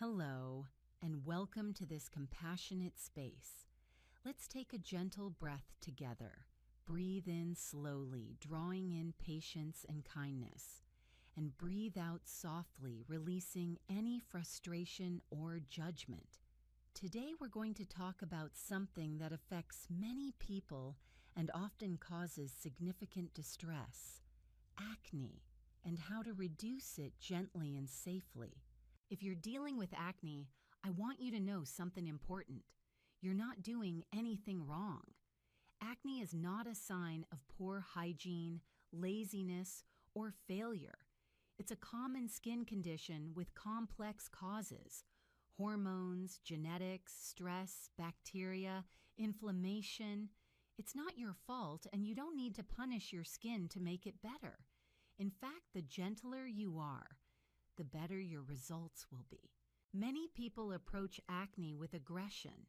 Hello, and welcome to this compassionate space. Let's take a gentle breath together. Breathe in slowly, drawing in patience and kindness, and breathe out softly, releasing any frustration or judgment. Today we're going to talk about something that affects many people and often causes significant distress: acne, and how to reduce it gently and safely. If you're dealing with acne, I want you to know something important. You're not doing anything wrong. Acne is not a sign of poor hygiene, laziness, or failure. It's a common skin condition with complex causes: hormones, genetics, stress, bacteria, inflammation. It's not your fault, and you don't need to punish your skin to make it better. In fact, the gentler you are, the better your results will be. Many people approach acne with aggression.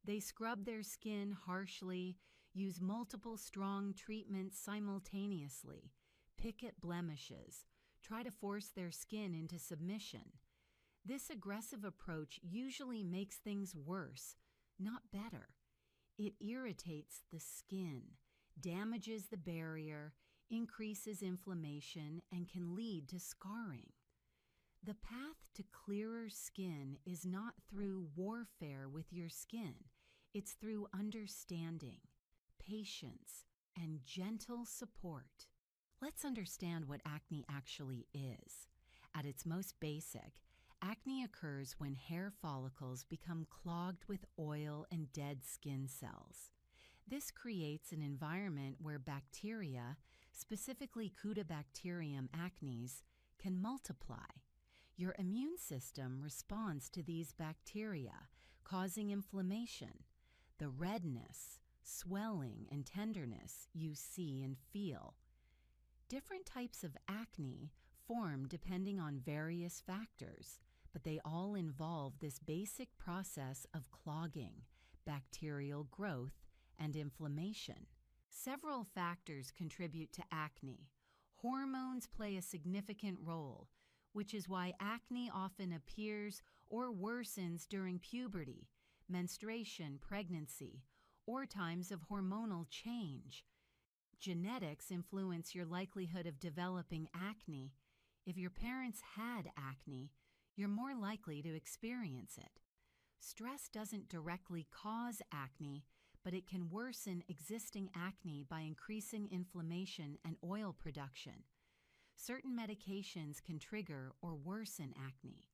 They scrub their skin harshly, use multiple strong treatments simultaneously, pick at blemishes, try to force their skin into submission. This aggressive approach usually makes things worse, not better. It irritates the skin, damages the barrier, increases inflammation, and can lead to scarring. The path to clearer skin is not through warfare with your skin. It's through understanding, patience, and gentle support. Let's understand what acne actually is. At its most basic, acne occurs when hair follicles become clogged with oil and dead skin cells. This creates an environment where bacteria, specifically Cutibacterium acnes, can multiply. Your immune system responds to these bacteria, causing inflammation, the redness, swelling, and tenderness you see and feel. Different types of acne form depending on various factors, but they all involve this basic process of clogging, bacterial growth, and inflammation. Several factors contribute to acne. Hormones play a significant role, which is why acne often appears or worsens during puberty, menstruation, pregnancy, or times of hormonal change. Genetics influence your likelihood of developing acne. If your parents had acne, you're more likely to experience it. Stress doesn't directly cause acne, but it can worsen existing acne by increasing inflammation and oil production. Certain medications can trigger or worsen acne.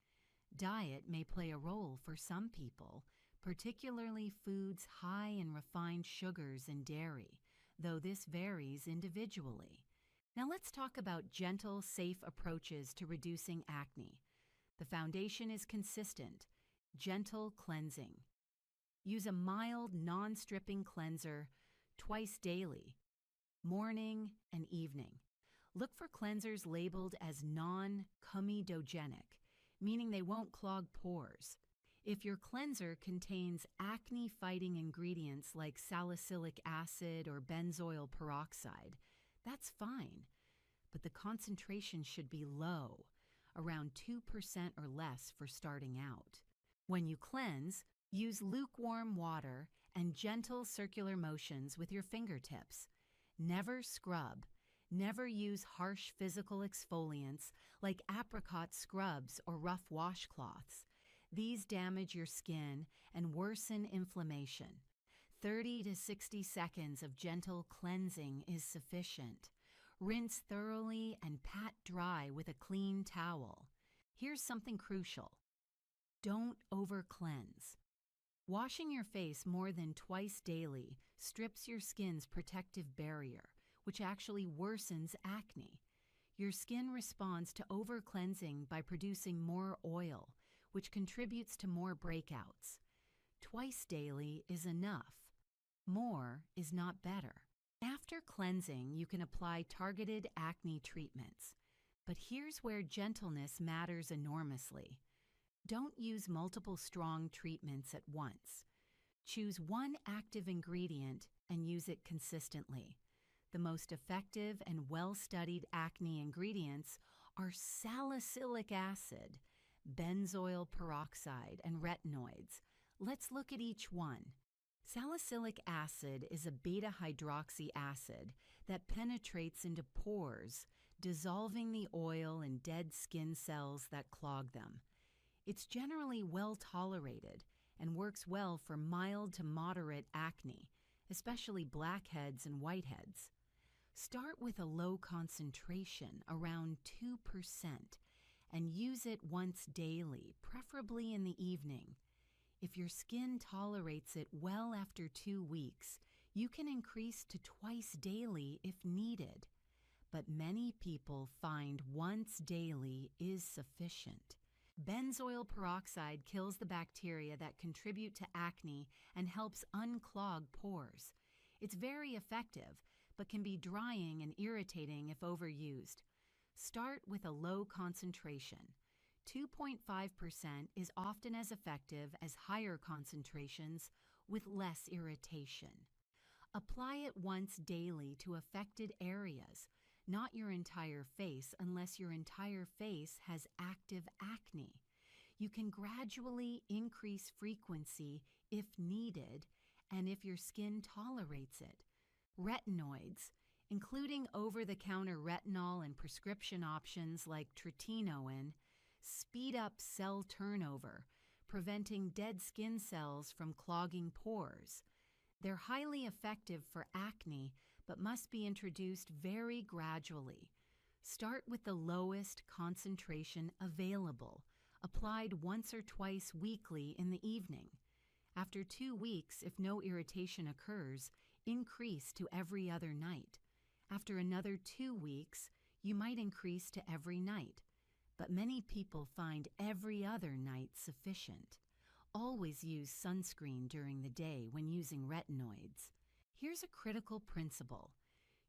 Diet may play a role for some people, particularly foods high in refined sugars and dairy, though this varies individually. Now let's talk about gentle, safe approaches to reducing acne. The foundation is consistent: gentle cleansing. Use a mild, non-stripping cleanser twice daily, morning and evening. Look for cleansers labeled as non-comedogenic, meaning they won't clog pores. If your cleanser contains acne-fighting ingredients like salicylic acid or benzoyl peroxide, that's fine, but the concentration should be low, around 2% or less for starting out. When you cleanse, use lukewarm water and gentle circular motions with your fingertips. Never scrub. Never use harsh physical exfoliants like apricot scrubs or rough washcloths. These damage your skin and worsen inflammation. 30 to 60 seconds of gentle cleansing is sufficient. Rinse thoroughly and pat dry with a clean towel. Here's something crucial: don't over-cleanse. Washing your face more than twice daily strips your skin's protective barrier, which actually worsens acne. Your skin responds to over-cleansing by producing more oil, which contributes to more breakouts. Twice daily is enough. More is not better. After cleansing, you can apply targeted acne treatments. But here's where gentleness matters enormously. Don't use multiple strong treatments at once. Choose one active ingredient and use it consistently. The most effective and well-studied acne ingredients are salicylic acid, benzoyl peroxide, and retinoids. Let's look at each one. Salicylic acid is a beta-hydroxy acid that penetrates into pores, dissolving the oil and dead skin cells that clog them. It's generally well tolerated and works well for mild to moderate acne, especially blackheads and whiteheads. Start with a low concentration, around 2%, and use it once daily, preferably in the evening. If your skin tolerates it well after 2 weeks, you can increase to twice daily if needed. But many people find once daily is sufficient. Benzoyl peroxide kills the bacteria that contribute to acne and helps unclog pores. It's very effective, but can be drying and irritating if overused. Start with a low concentration. 2.5% is often as effective as higher concentrations with less irritation. Apply it once daily to affected areas, not your entire face unless your entire face has active acne. You can gradually increase frequency if needed and if your skin tolerates it. Retinoids, including over-the-counter retinol and prescription options like tretinoin, speed up cell turnover, preventing dead skin cells from clogging pores. They're highly effective for acne, but must be introduced very gradually. Start with the lowest concentration available, applied once or twice weekly in the evening. After 2 weeks, if no irritation occurs, increase to every other night. After another 2 weeks, you might increase to every night. But many people find every other night sufficient. Always use sunscreen during the day when using retinoids. Here's a critical principle.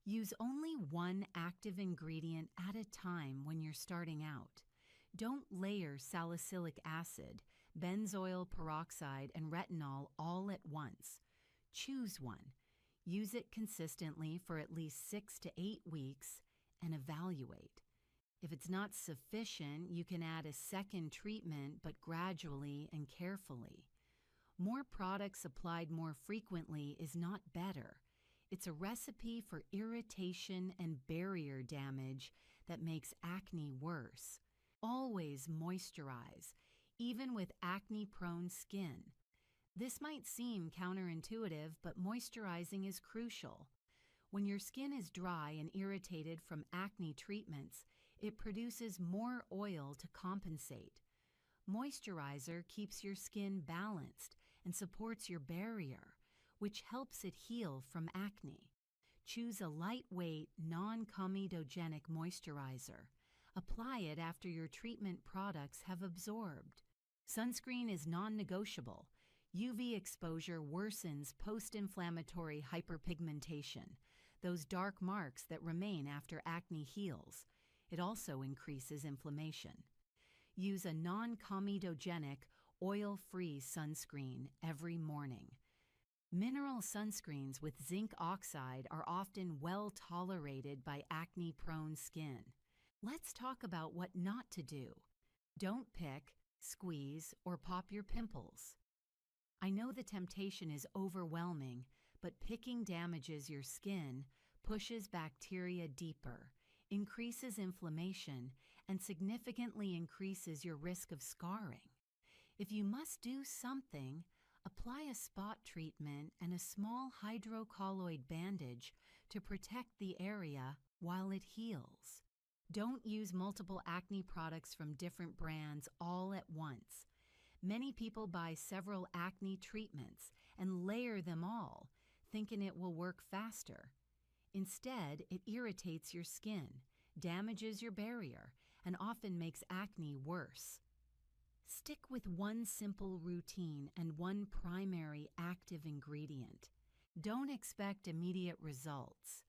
Use only one active ingredient at a time when you're starting out. Don't layer salicylic acid, benzoyl peroxide, and retinol all at once. Choose one. Use it consistently for at least 6 to 8 weeks and evaluate. If it's not sufficient, you can add a second treatment, but gradually and carefully. More products applied more frequently is not better. It's a recipe for irritation and barrier damage that makes acne worse. Always moisturize, even with acne-prone skin. This might seem counterintuitive, but moisturizing is crucial. When your skin is dry and irritated from acne treatments, it produces more oil to compensate. Moisturizer keeps your skin balanced and supports your barrier, which helps it heal from acne. Choose a lightweight, non-comedogenic moisturizer. Apply it after your treatment products have absorbed. Sunscreen is non-negotiable. UV exposure worsens post-inflammatory hyperpigmentation, those dark marks that remain after acne heals. It also increases inflammation. Use a non-comedogenic, oil-free sunscreen every morning. Mineral sunscreens with zinc oxide are often well tolerated by acne-prone skin. Let's talk about what not to do. Don't pick, squeeze, or pop your pimples. I know the temptation is overwhelming, but picking damages your skin, pushes bacteria deeper, increases inflammation, and significantly increases your risk of scarring. If you must do something, apply a spot treatment and a small hydrocolloid bandage to protect the area while it heals. Don't use multiple acne products from different brands all at once. Many people buy several acne treatments and layer them all, thinking it will work faster. Instead, it irritates your skin, damages your barrier, and often makes acne worse. Stick with one simple routine and one primary active ingredient. Don't expect immediate results.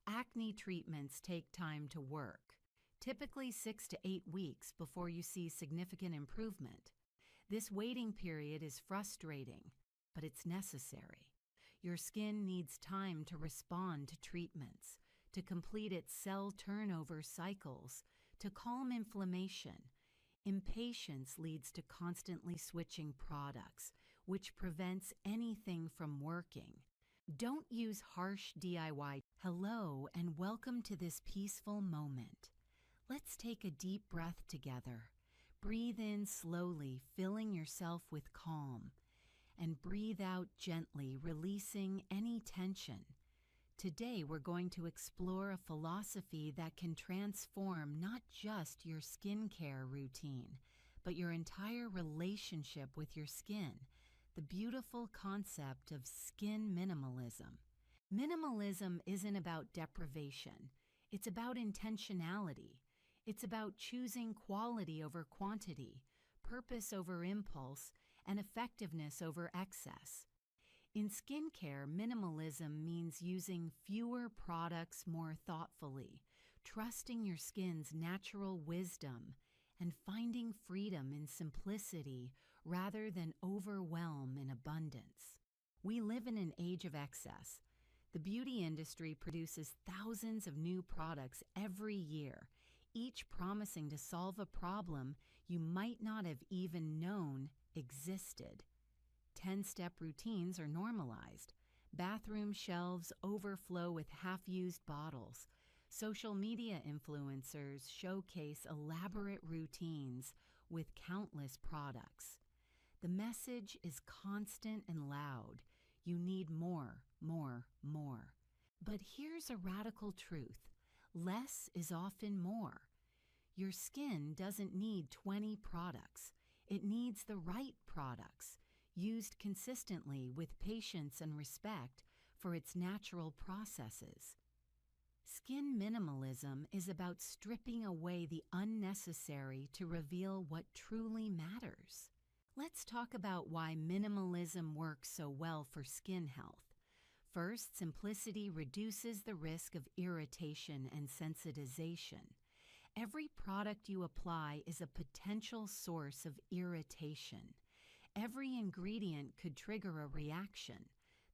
Acne treatments take time to work, typically 6 to 8 weeks before you see significant improvement. This waiting period is frustrating, but it's necessary. Your skin needs time to respond to treatments, to complete its cell turnover cycles, to calm inflammation. Impatience leads to constantly switching products, which prevents anything from working. Don't use harsh DIY. Hello, and welcome to this peaceful moment. Let's take a deep breath together. Breathe in slowly, filling yourself with calm, and breathe out gently, releasing any tension. Today, we're going to explore a philosophy that can transform not just your skincare routine, but your entire relationship with your skin. The beautiful concept of skin minimalism. Minimalism isn't about deprivation, it's about intentionality. It's about choosing quality over quantity, purpose over impulse, and effectiveness over excess. In skincare, minimalism means using fewer products more thoughtfully, trusting your skin's natural wisdom, and finding freedom in simplicity rather than overwhelm in abundance. We live in an age of excess. The beauty industry produces thousands of new products every year, each promising to solve a problem you might not have even known existed. 10-step routines are normalized. Bathroom shelves overflow with half-used bottles. Social media influencers showcase elaborate routines with countless products. The message is constant and loud. You need more, more, more. But here's a radical truth. Less is often more. Your skin doesn't need 20 products. It needs the right products, used consistently with patience and respect for its natural processes. Skin minimalism is about stripping away the unnecessary to reveal what truly matters. Let's talk about why minimalism works so well for skin health. First, simplicity reduces the risk of irritation and sensitization. Every product you apply is a potential source of irritation. Every ingredient could trigger a reaction.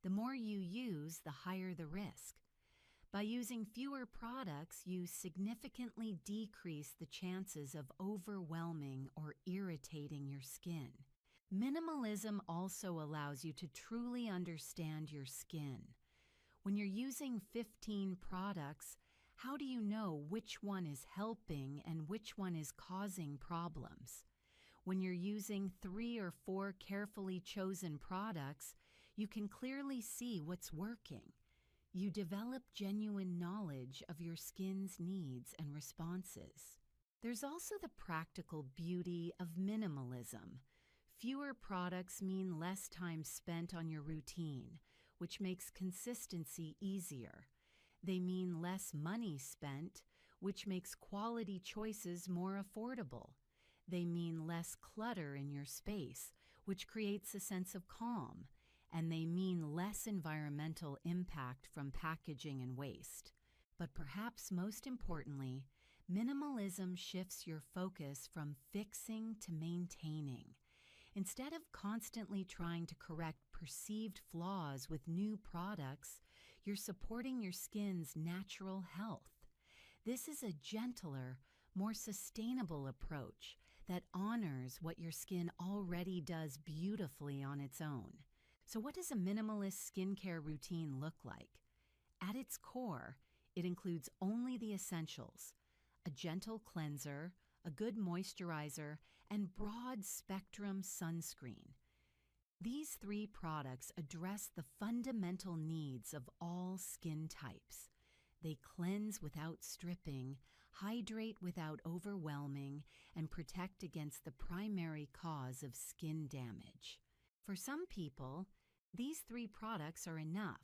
The more you use, the higher the risk. By using fewer products, you significantly decrease the chances of overwhelming or irritating your skin. Minimalism also allows you to truly understand your skin. When you're using 15 products, how do you know which one is helping and which one is causing problems? When you're using 3 or 4 carefully chosen products, you can clearly see what's working. You develop genuine knowledge of your skin's needs and responses. There's also the practical beauty of minimalism. Fewer products mean less time spent on your routine, which makes consistency easier. They mean less money spent, which makes quality choices more affordable. They mean less clutter in your space, which creates a sense of calm. And they mean less environmental impact from packaging and waste. But perhaps most importantly, minimalism shifts your focus from fixing to maintaining. Instead of constantly trying to correct perceived flaws with new products, you're supporting your skin's natural health. This is a gentler, more sustainable approach that honors what your skin already does beautifully on its own. So what does a minimalist skincare routine look like? At its core, it includes only the essentials: a gentle cleanser, a good moisturizer, and broad-spectrum sunscreen. These 3 products address the fundamental needs of all skin types. They cleanse without stripping, hydrate without overwhelming, and protect against the primary cause of skin damage. For some people, these 3 products are enough.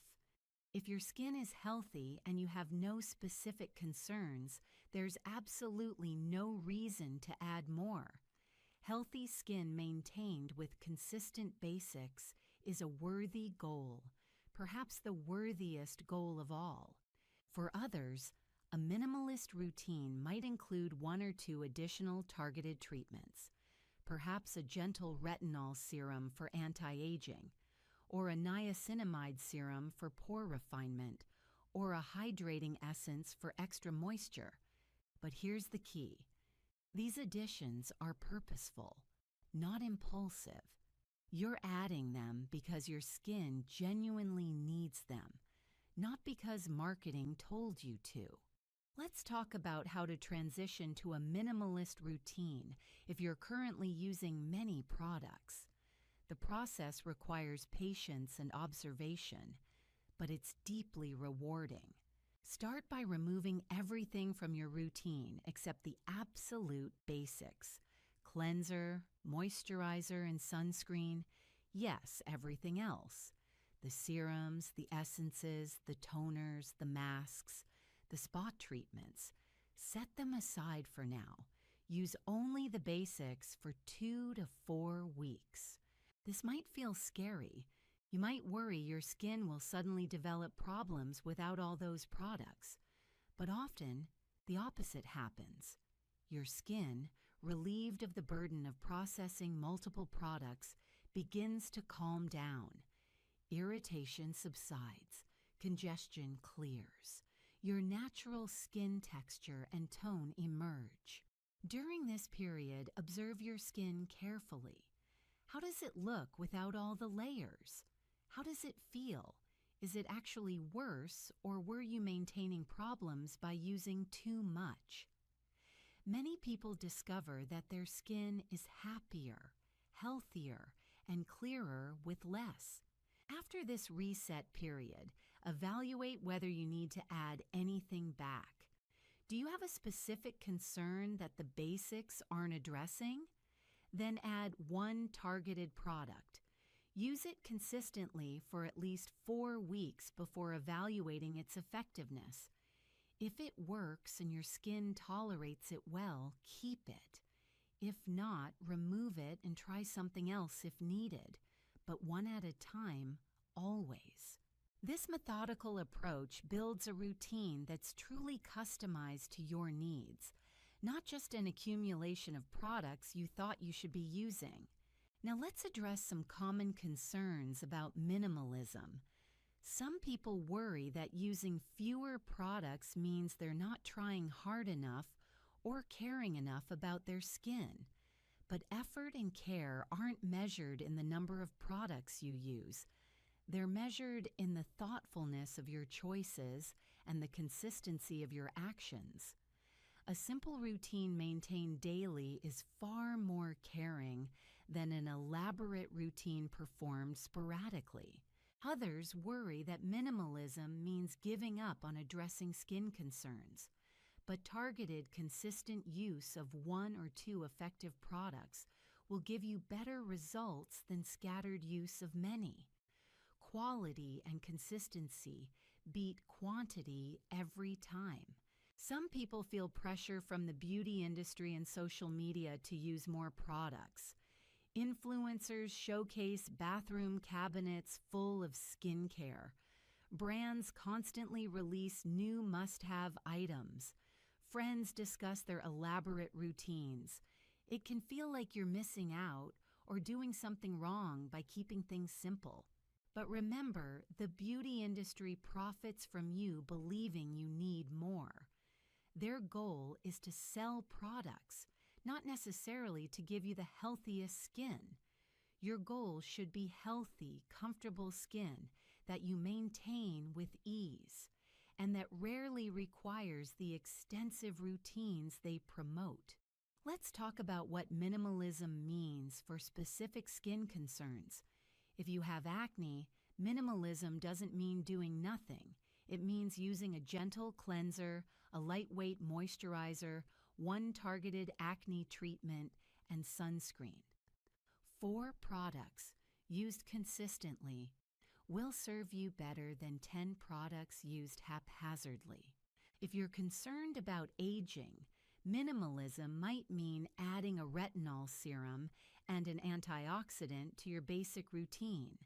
If your skin is healthy and you have no specific concerns, there's absolutely no reason to add more. Healthy skin maintained with consistent basics is a worthy goal, perhaps the worthiest goal of all. For others, a minimalist routine might include 1 or 2 additional targeted treatments, perhaps a gentle retinol serum for anti-aging, or a niacinamide serum for pore refinement, or a hydrating essence for extra moisture. But here's the key. These additions are purposeful, not impulsive. You're adding them because your skin genuinely needs them, not because marketing told you to. Let's talk about how to transition to a minimalist routine if you're currently using many products. The process requires patience and observation, but it's deeply rewarding. Start by removing everything from your routine except the absolute basics: cleanser, moisturizer, and sunscreen. Yes, everything else. The serums, the essences, the toners, the masks, the spot treatments. Set them aside for now. Use only the basics for 2 to 4 weeks. This might feel scary. You might worry your skin will suddenly develop problems without all those products. But often, the opposite happens. Your skin, relieved of the burden of processing multiple products, begins to calm down. Irritation subsides. Congestion clears. Your natural skin texture and tone emerge. During this period, observe your skin carefully. How does it look without all the layers? How does it feel? Is it actually worse, or were you maintaining problems by using too much? Many people discover that their skin is happier, healthier, and clearer with less. After this reset period, evaluate whether you need to add anything back. Do you have a specific concern that the basics aren't addressing? Then add one targeted product. Use it consistently for at least 4 weeks before evaluating its effectiveness. If it works and your skin tolerates it well, keep it. If not, remove it and try something else if needed, but one at a time, always. This methodical approach builds a routine that's truly customized to your needs, not just an accumulation of products you thought you should be using. Now let's address some common concerns about minimalism. Some people worry that using fewer products means they're not trying hard enough or caring enough about their skin. But effort and care aren't measured in the number of products you use. They're measured in the thoughtfulness of your choices and the consistency of your actions. A simple routine maintained daily is far more caring than an elaborate routine performed sporadically. Others worry that minimalism means giving up on addressing skin concerns, but targeted, consistent use of 1 or 2 effective products will give you better results than scattered use of many. Quality and consistency beat quantity every time. Some people feel pressure from the beauty industry and social media to use more products. Influencers showcase bathroom cabinets full of skincare. Brands constantly release new must-have items. Friends discuss their elaborate routines. It can feel like you're missing out or doing something wrong by keeping things simple. But remember, the beauty industry profits from you believing you need more. Their goal is to sell products, not necessarily to give you the healthiest skin. Your goal should be healthy, comfortable skin that you maintain with ease and that rarely requires the extensive routines they promote. Let's talk about what minimalism means for specific skin concerns. If you have acne, minimalism doesn't mean doing nothing. It means using a gentle cleanser, a lightweight moisturizer, 1 targeted acne treatment, and sunscreen. 4 products used consistently will serve you better than 10 products used haphazardly. If you're concerned about aging, minimalism might mean adding a retinol serum and an antioxidant to your basic routine.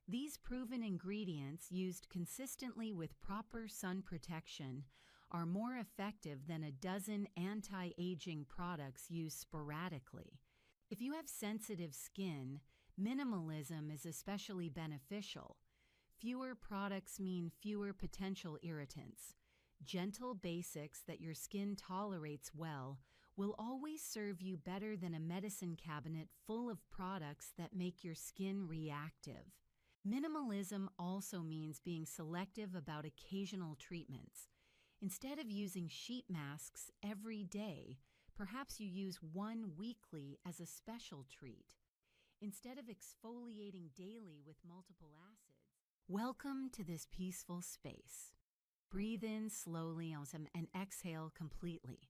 These proven ingredients used consistently with proper sun protection are more effective than a dozen anti-aging products used sporadically. If you have sensitive skin, minimalism is especially beneficial. Fewer products mean fewer potential irritants. Gentle basics that your skin tolerates well will always serve you better than a medicine cabinet full of products that make your skin reactive. Minimalism also means being selective about occasional treatments. Instead of using sheet masks every day, perhaps you use one weekly as a special treat. Instead of exfoliating daily with multiple acids. Welcome to this peaceful space. Breathe in slowly and exhale completely.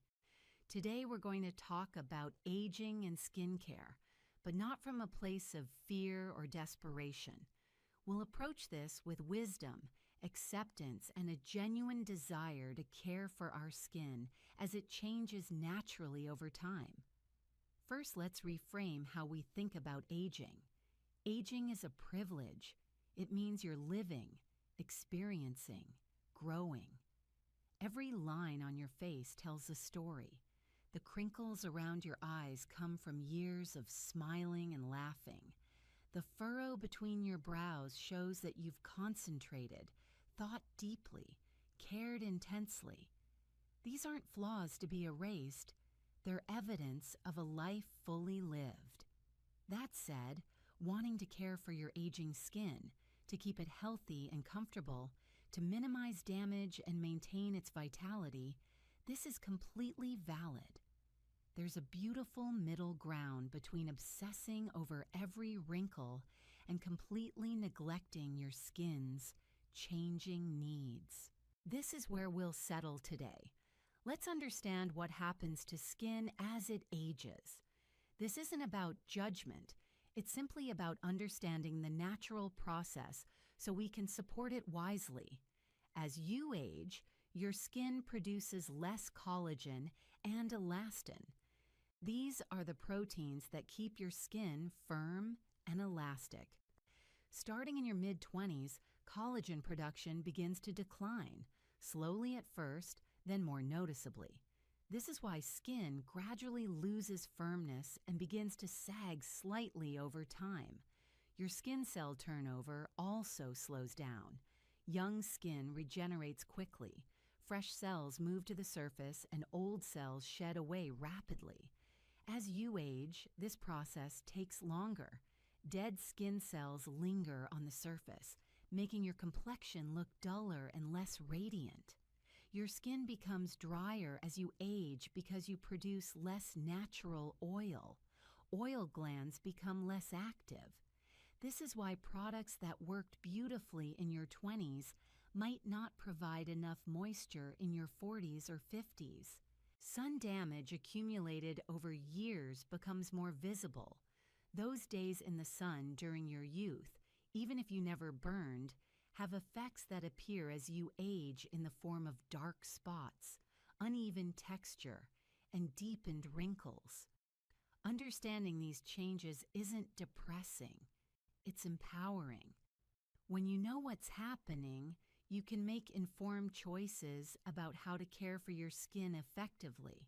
Today we're going to talk about aging and skincare, but not from a place of fear or desperation. We'll approach this with wisdom, acceptance, and a genuine desire to care for our skin as it changes naturally over time. First, let's reframe how we think about aging. Aging is a privilege. It means you're living, experiencing, growing. Every line on your face tells a story. The crinkles around your eyes come from years of smiling and laughing. The furrow between your brows shows that you've concentrated, thought deeply, cared intensely. These aren't flaws to be erased. They're evidence of a life fully lived. That said, wanting to care for your aging skin, to keep it healthy and comfortable, to minimize damage and maintain its vitality, this is completely valid. There's a beautiful middle ground between obsessing over every wrinkle and completely neglecting your skin's changing needs. This is where we'll settle today. Let's understand what happens to skin as it ages. This isn't about judgment. It's simply about understanding the natural process so we can support it wisely. As you age, your skin produces less collagen and elastin. These are the proteins that keep your skin firm and elastic. Starting in your mid-20s, collagen production begins to decline, slowly at first, then more noticeably. This is why skin gradually loses firmness and begins to sag slightly over time. Your skin cell turnover also slows down. Young skin regenerates quickly. Fresh cells move to the surface and old cells shed away rapidly. As you age, this process takes longer. Dead skin cells linger on the surface, making your complexion look duller and less radiant. Your skin becomes drier as you age because you produce less natural oil. Oil glands become less active. This is why products that worked beautifully in your 20s might not provide enough moisture in your 40s or 50s. Sun damage accumulated over years becomes more visible. Those days in the sun during your youth, even if you never burned, have effects that appear as you age in the form of dark spots, uneven texture, and deepened wrinkles. Understanding these changes isn't depressing, it's empowering. When you know what's happening, you can make informed choices about how to care for your skin effectively.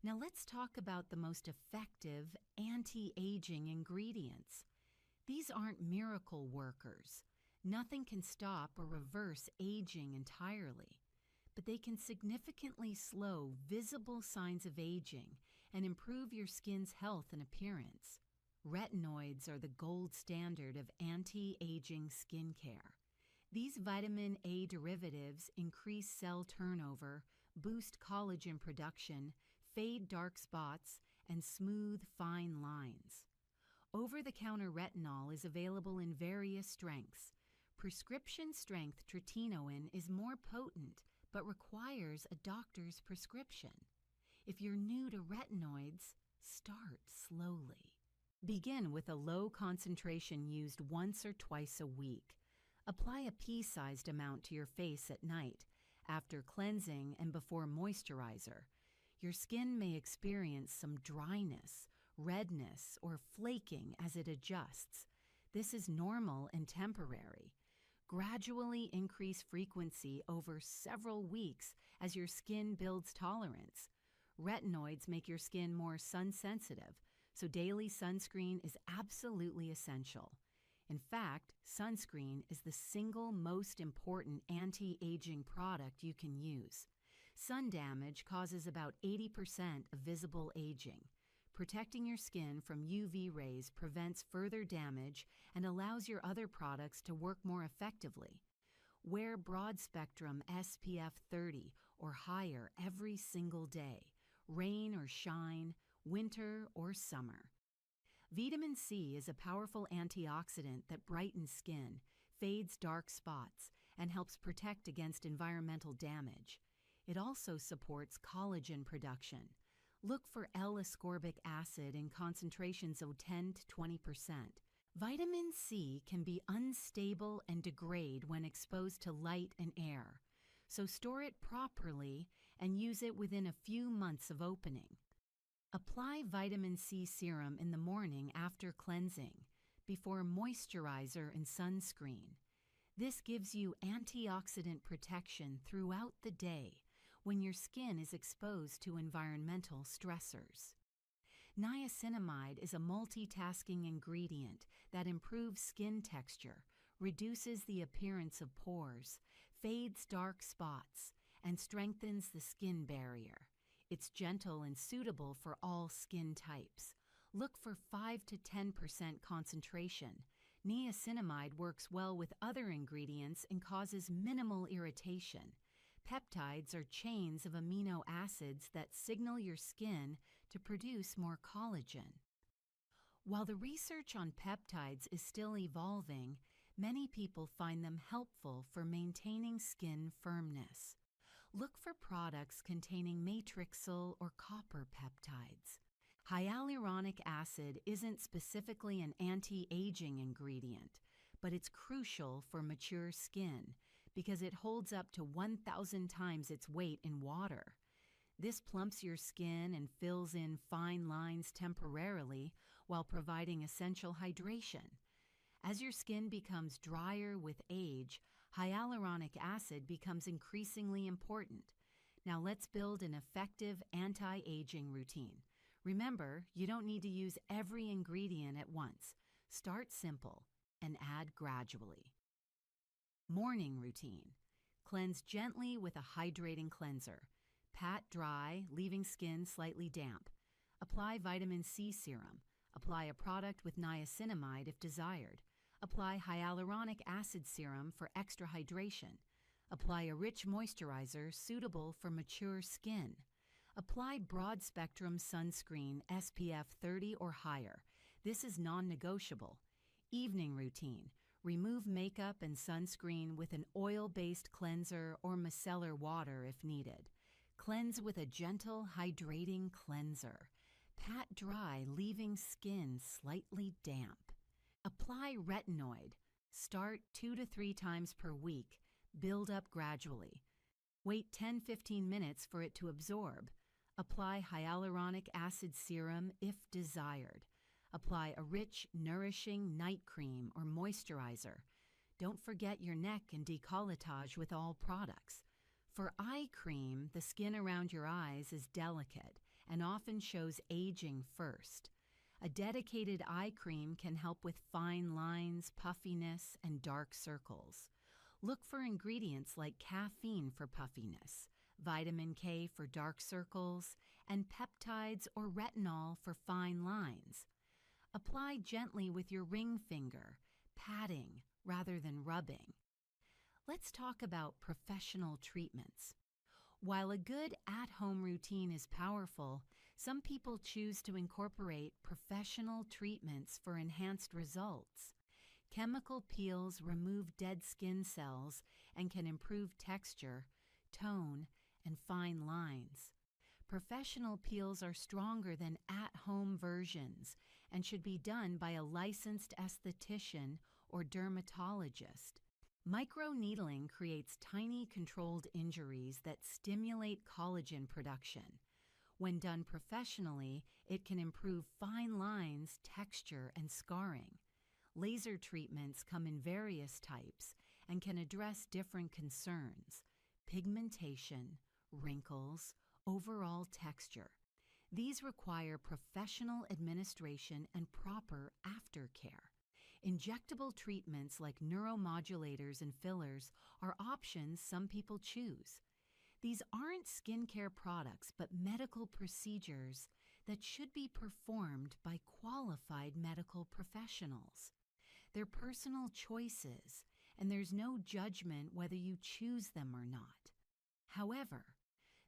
Now let's talk about the most effective anti-aging ingredients. These aren't miracle workers. Nothing can stop or reverse aging entirely, but they can significantly slow visible signs of aging and improve your skin's health and appearance. Retinoids are the gold standard of anti-aging skincare. These vitamin A derivatives increase cell turnover, boost collagen production, fade dark spots, and smooth fine lines. Over-the-counter retinol is available in various strengths. Prescription-strength tretinoin is more potent but requires a doctor's prescription. If you're new to retinoids, start slowly. Begin with a low concentration used once or twice a week. Apply a pea-sized amount to your face at night, after cleansing and before moisturizer. Your skin may experience some dryness, redness, or flaking as it adjusts. This is normal and temporary. Gradually increase frequency over several weeks as your skin builds tolerance. Retinoids make your skin more sun-sensitive, so daily sunscreen is absolutely essential. In fact, sunscreen is the single most important anti-aging product you can use. Sun damage causes about 80% of visible aging. Protecting your skin from UV rays prevents further damage and allows your other products to work more effectively. Wear broad-spectrum SPF 30 or higher every single day, rain or shine, winter or summer. Vitamin C is a powerful antioxidant that brightens skin, fades dark spots, and helps protect against environmental damage. It also supports collagen production. Look for L-ascorbic acid in concentrations of 10 to 20%. Vitamin C can be unstable and degrade when exposed to light and air, so store it properly and use it within a few months of opening. Apply vitamin C serum in the morning after cleansing, before moisturizer and sunscreen. This gives you antioxidant protection throughout the day when your skin is exposed to environmental stressors. Niacinamide is a multitasking ingredient that improves skin texture, reduces the appearance of pores, fades dark spots, and strengthens the skin barrier. It's gentle and suitable for all skin types. Look for 5 to 10% concentration. Niacinamide works well with other ingredients and causes minimal irritation. Peptides are chains of amino acids that signal your skin to produce more collagen. While the research on peptides is still evolving, many people find them helpful for maintaining skin firmness. Look for products containing matrixyl or copper peptides. Hyaluronic acid isn't specifically an anti-aging ingredient, but it's crucial for mature skin because it holds up to 1,000 times its weight in water. This plumps your skin and fills in fine lines temporarily while providing essential hydration. As your skin becomes drier with age, hyaluronic acid becomes increasingly important. Now let's build an effective anti-aging routine. Remember, you don't need to use every ingredient at once. Start simple and add gradually. Morning routine. Cleanse gently with a hydrating cleanser. Pat dry, leaving skin slightly damp. Apply vitamin C serum. Apply a product with niacinamide if desired. Apply hyaluronic acid serum for extra hydration. Apply a rich moisturizer suitable for mature skin. Apply broad-spectrum sunscreen SPF 30 or higher. This is non-negotiable. Evening routine. Remove makeup and sunscreen with an oil-based cleanser or micellar water if needed. Cleanse with a gentle, hydrating cleanser. Pat dry, leaving skin slightly damp. Apply retinoid. Start 2 to 3 times per week. Build up gradually. Wait 10-15 minutes for it to absorb. Apply hyaluronic acid serum if desired. Apply a rich, nourishing night cream or moisturizer. Don't forget your neck and décolletage with all products. For eye cream, the skin around your eyes is delicate and often shows aging first. A dedicated eye cream can help with fine lines, puffiness, and dark circles. Look for ingredients like caffeine for puffiness, vitamin K for dark circles, and peptides or retinol for fine lines. Apply gently with your ring finger, patting rather than rubbing. Let's talk about professional treatments. While a good at-home routine is powerful, some people choose to incorporate professional treatments for enhanced results. Chemical peels remove dead skin cells and can improve texture, tone, and fine lines. Professional peels are stronger than at-home versions and should be done by a licensed esthetician or dermatologist. Microneedling creates tiny controlled injuries that stimulate collagen production. When done professionally, it can improve fine lines, texture, and scarring. Laser treatments come in various types and can address different concerns: pigmentation, wrinkles, overall texture. These require professional administration and proper aftercare. Injectable treatments like neuromodulators and fillers are options some people choose. These aren't skincare products, but medical procedures that should be performed by qualified medical professionals. They're personal choices, and there's no judgment whether you choose them or not. However,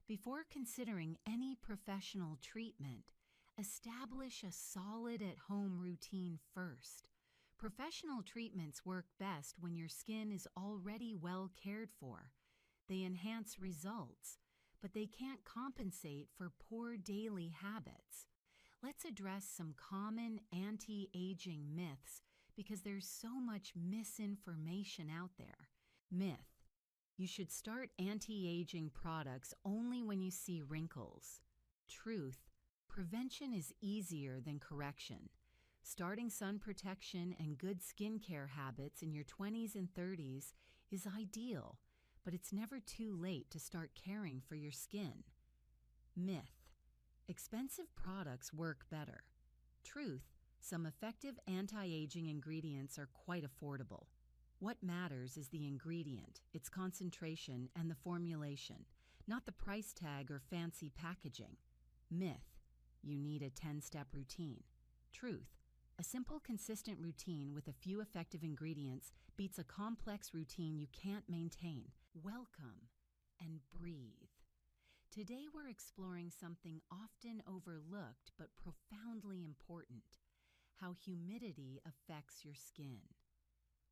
before considering any professional treatment, establish a solid at-home routine first. Professional treatments work best when your skin is already well cared for. They enhance results, but they can't compensate for poor daily habits. Let's address some common anti-aging myths because there's so much misinformation out there. Myth: you should start anti-aging products only when you see wrinkles. Truth: prevention is easier than correction. Starting sun protection and good skincare habits in your 20s and 30s is ideal, but it's never too late to start caring for your skin. Myth: expensive products work better. Truth: some effective anti-aging ingredients are quite affordable. What matters is the ingredient, its concentration, and the formulation, not the price tag or fancy packaging. Myth: you need a 10-step routine. Truth: a simple, consistent routine with a few effective ingredients beats a complex routine you can't maintain. Welcome and breathe. Today we're exploring something often overlooked but profoundly important: how humidity affects your skin.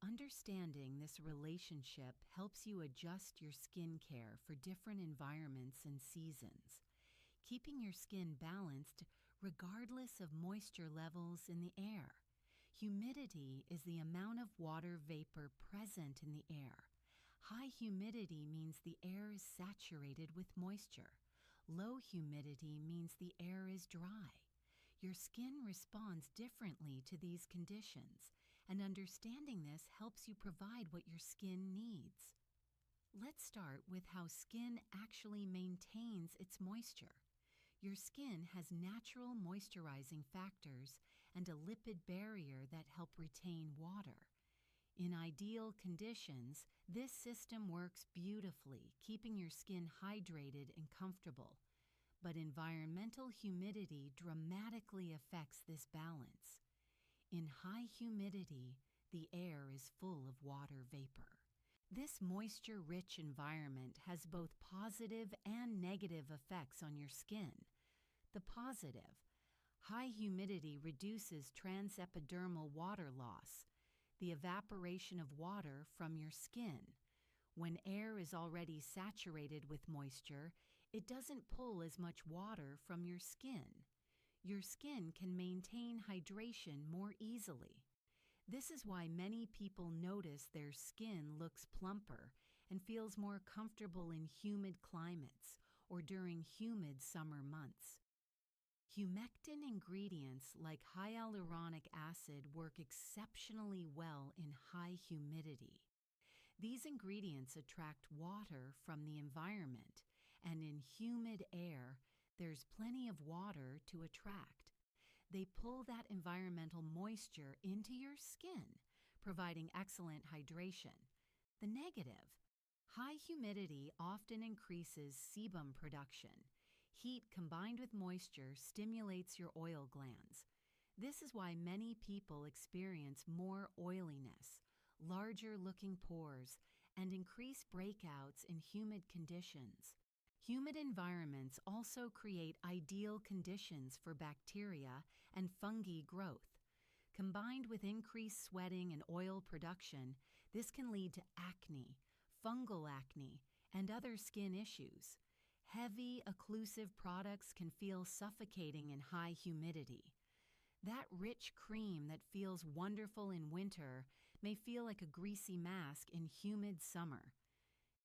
Understanding this relationship helps you adjust your skincare for different environments and seasons, keeping your skin balanced regardless of moisture levels in the air. Humidity is the amount of water vapor present in the air. High humidity means the air is saturated with moisture. Low humidity means the air is dry. Your skin responds differently to these conditions, and understanding this helps you provide what your skin needs. Let's start with how skin actually maintains its moisture. Your skin has natural moisturizing factors and a lipid barrier that help retain water. In ideal conditions, this system works beautifully, keeping your skin hydrated and comfortable. But environmental humidity dramatically affects this balance. In high humidity, the air is full of water vapor. This moisture-rich environment has both positive and negative effects on your skin. The positive: high humidity reduces transepidermal water loss, the evaporation of water from your skin. When air is already saturated with moisture, it doesn't pull as much water from your skin. Your skin can maintain hydration more easily. This is why many people notice their skin looks plumper and feels more comfortable in humid climates or during humid summer months. Humectant ingredients like hyaluronic acid work exceptionally well in high humidity. These ingredients attract water from the environment, and in humid air, there's plenty of water to attract. They pull that environmental moisture into your skin, providing excellent hydration. The negative: high humidity often increases sebum production. Heat combined with moisture stimulates your oil glands. This is why many people experience more oiliness, larger looking pores, and increased breakouts in humid conditions. Humid environments also create ideal conditions for bacteria and fungi growth. Combined with increased sweating and oil production, this can lead to acne, fungal acne, and other skin issues. Heavy, occlusive products can feel suffocating in high humidity. That rich cream that feels wonderful in winter may feel like a greasy mask in humid summer.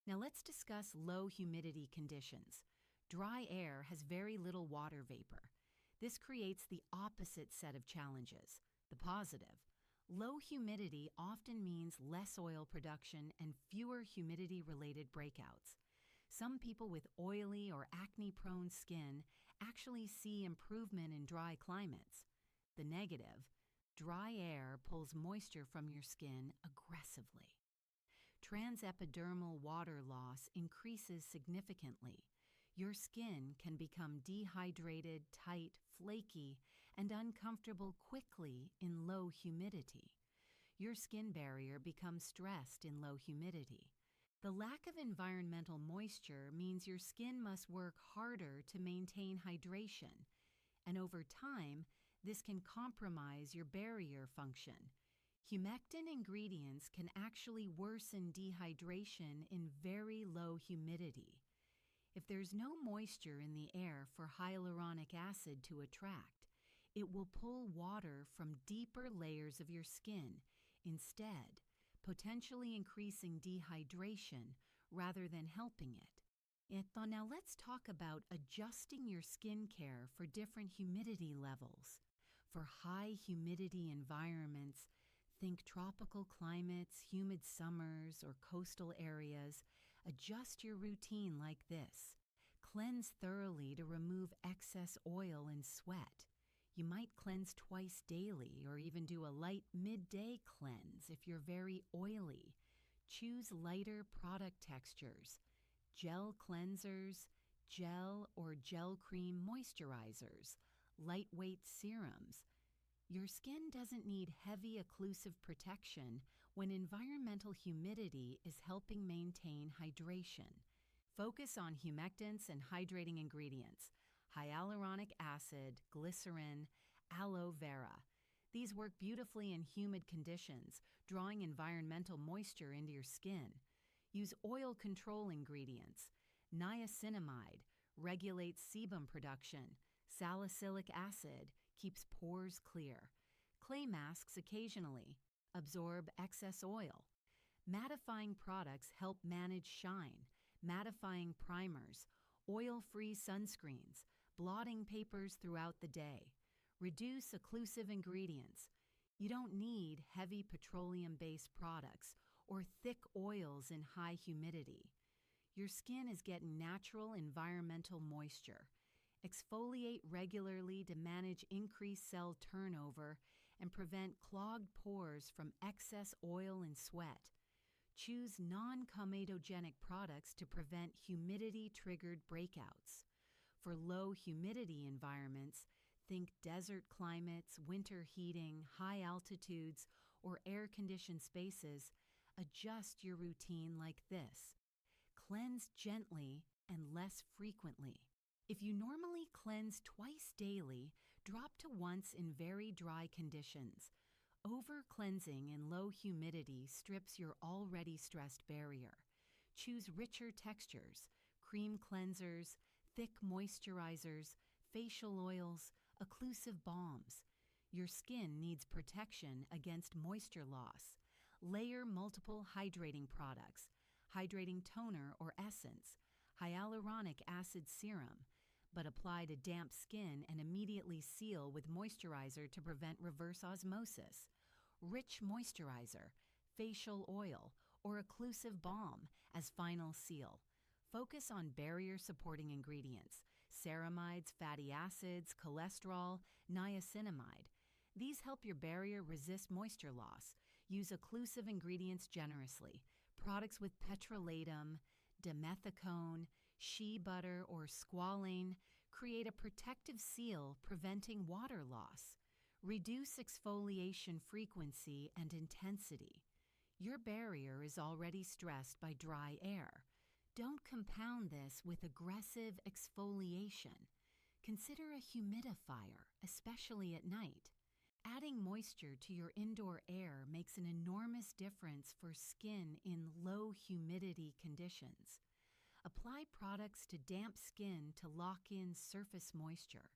Now let's discuss low humidity conditions. Dry air has very little water vapor. This creates the opposite set of challenges. The positive: low humidity often means less oil production and fewer humidity-related breakouts. Some people with oily or acne-prone skin actually see improvement in dry climates. The negative: dry air pulls moisture from your skin aggressively. Transepidermal water loss increases significantly. Your skin can become dehydrated, tight, flaky, and uncomfortable quickly in low humidity. Your skin barrier becomes stressed in low humidity. The lack of environmental moisture means your skin must work harder to maintain hydration, and over time, this can compromise your barrier function. Humectant ingredients can actually worsen dehydration in very low humidity. If there's no moisture in the air for hyaluronic acid to attract, it will pull water from deeper layers of your skin instead, potentially increasing dehydration rather than helping it. Now let's talk about adjusting your skincare for different humidity levels. For high humidity environments, think tropical climates, humid summers, or coastal areas, adjust your routine like this. Cleanse thoroughly to remove excess oil and sweat. You might cleanse twice daily or even do a light midday cleanse if you're very oily. Choose lighter product textures. Gel cleansers, gel or gel cream moisturizers, lightweight serums. Your skin doesn't need heavy occlusive protection when environmental humidity is helping maintain hydration. Focus on humectants and hydrating ingredients, hyaluronic acid, glycerin, aloe vera. These work beautifully in humid conditions, drawing environmental moisture into your skin. Use oil control ingredients. Niacinamide regulates sebum production. Salicylic acid keeps pores clear. Clay masks occasionally absorb excess oil. Mattifying products help manage shine. Mattifying primers, oil-free sunscreens, blotting papers throughout the day. Reduce occlusive ingredients. You don't need heavy petroleum-based products or thick oils in high humidity. Your skin is getting natural environmental moisture. Exfoliate regularly to manage increased cell turnover and prevent clogged pores from excess oil and sweat. Choose non-comedogenic products to prevent humidity-triggered breakouts. For low humidity environments, think desert climates, winter heating, high altitudes, or air-conditioned spaces. Adjust your routine like this. Cleanse gently and less frequently. If you normally cleanse twice daily, drop to once in very dry conditions. Over-cleansing in low humidity strips your already stressed barrier. Choose richer textures, cream cleansers, thick moisturizers, facial oils, occlusive balms. Your skin needs protection against moisture loss. Layer multiple hydrating products, hydrating toner or essence, hyaluronic acid serum, but apply to damp skin and immediately seal with moisturizer to prevent reverse osmosis. Rich moisturizer, facial oil, or occlusive balm as final seal. Focus on barrier-supporting ingredients, ceramides, fatty acids, cholesterol, niacinamide. These help your barrier resist moisture loss. Use occlusive ingredients generously. Products with petrolatum, dimethicone, shea butter, or squalane create a protective seal preventing water loss. Reduce exfoliation frequency and intensity. Your barrier is already stressed by dry air. Don't compound this with aggressive exfoliation. Consider a humidifier, especially at night. Adding moisture to your indoor air makes an enormous difference for skin in low humidity conditions. Apply products to damp skin to lock in surface moisture.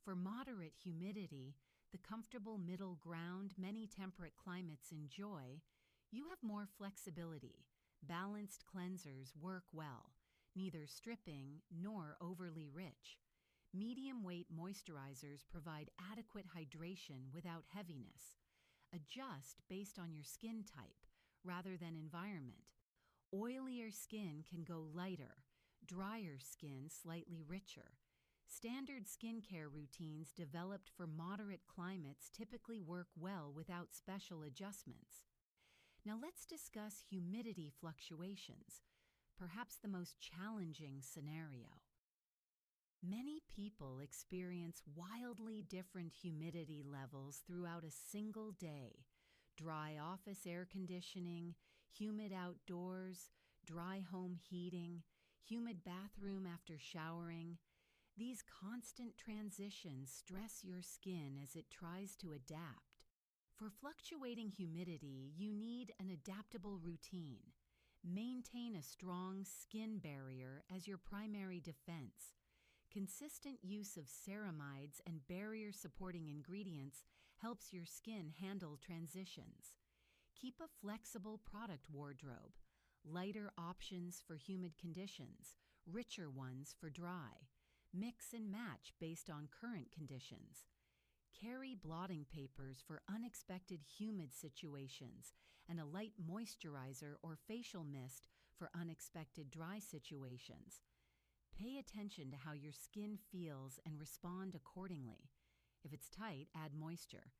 For moderate humidity, the comfortable middle ground many temperate climates enjoy, you have more flexibility. Balanced cleansers work well, neither stripping nor overly rich. Medium-weight moisturizers provide adequate hydration without heaviness. Adjust based on your skin type rather than environment. Oilier skin can go lighter, drier skin slightly richer. Standard skincare routines developed for moderate climates typically work well without special adjustments. Now let's discuss humidity fluctuations, perhaps the most challenging scenario. Many people experience wildly different humidity levels throughout a single day. Dry office air conditioning, humid outdoors, dry home heating, humid bathroom after showering. These constant transitions stress your skin as it tries to adapt. For fluctuating humidity, you need an adaptable routine. Maintain a strong skin barrier as your primary defense. Consistent use of ceramides and barrier-supporting ingredients helps your skin handle transitions. Keep a flexible product wardrobe. Lighter options for humid conditions, richer ones for dry. Mix and match based on current conditions. Carry blotting papers for unexpected humid situations and a light moisturizer or facial mist for unexpected dry situations. Pay attention to how your skin feels and respond accordingly. If it's tight, add moisture.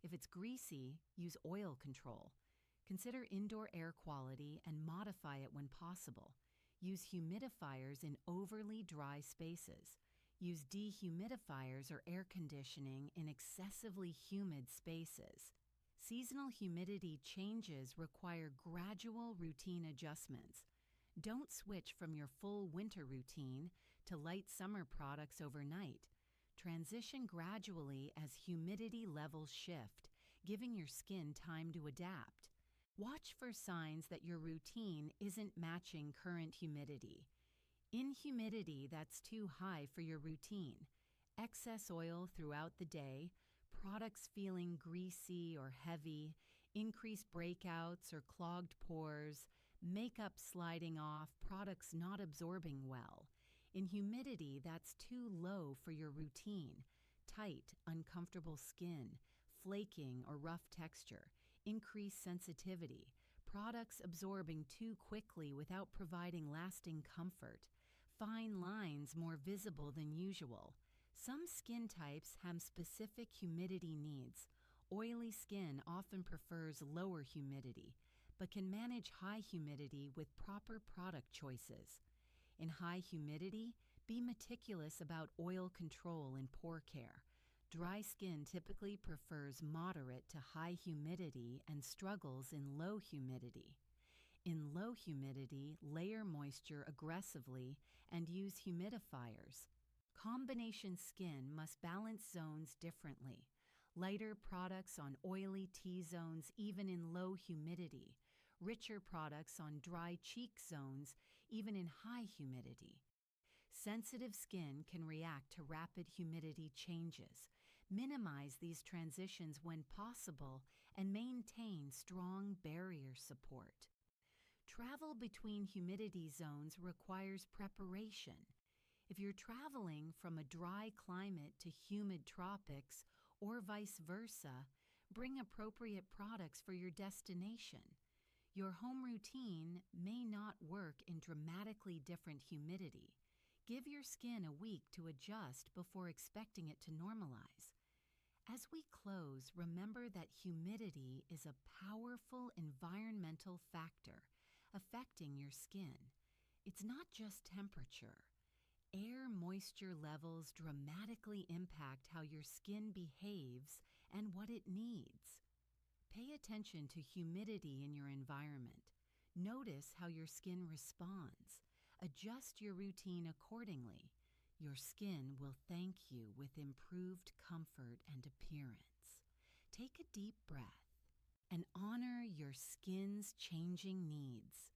If it's greasy, use oil control. Consider indoor air quality and modify it when possible. Use humidifiers in overly dry spaces. Use dehumidifiers or air conditioning in excessively humid spaces. Seasonal humidity changes require gradual routine adjustments. Don't switch from your full winter routine to light summer products overnight. Transition gradually as humidity levels shift, giving your skin time to adapt. Watch for signs that your routine isn't matching current humidity. In humidity that's too high for your routine, excess oil throughout the day, products feeling greasy or heavy, increased breakouts or clogged pores, makeup sliding off, products not absorbing well. In humidity that's too low for your routine, tight, uncomfortable skin, flaking or rough texture, increased sensitivity, products absorbing too quickly without providing lasting comfort, fine lines more visible than usual. Some skin types have specific humidity needs. Oily skin often prefers lower humidity, but can manage high humidity with proper product choices. In high humidity, be meticulous about oil control and pore care. Dry skin typically prefers moderate to high humidity and struggles in low humidity. In low humidity, layer moisture aggressively and use humidifiers. Combination skin must balance zones differently. Lighter products on oily T-zones even in low humidity. Richer products on dry cheek zones even in high humidity. Sensitive skin can react to rapid humidity changes. Minimize these transitions when possible and maintain strong barrier support. Travel between humidity zones requires preparation. If you're traveling from a dry climate to humid tropics or vice versa, bring appropriate products for your destination. Your home routine may not work in dramatically different humidity. Give your skin a week to adjust before expecting it to normalize. As we close, remember that humidity is a powerful environmental factor affecting your skin. It's not just temperature. Air moisture levels dramatically impact how your skin behaves and what it needs. Pay attention to humidity in your environment. Notice how your skin responds. Adjust your routine accordingly. Your skin will thank you with improved comfort and appearance. Take a deep breath and honor your skin's changing needs.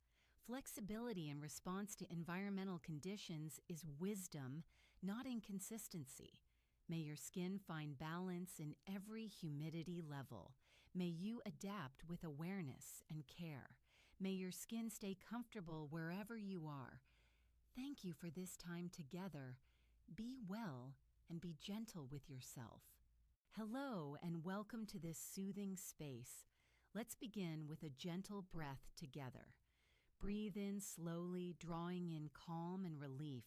Flexibility in response to environmental conditions is wisdom, not inconsistency. May your skin find balance in every humidity level. May you adapt with awareness and care. May your skin stay comfortable wherever you are. Thank you for this time together. Be well and be gentle with yourself. Hello and welcome to this soothing space. Let's begin with a gentle breath together. Breathe in slowly, drawing in calm and relief,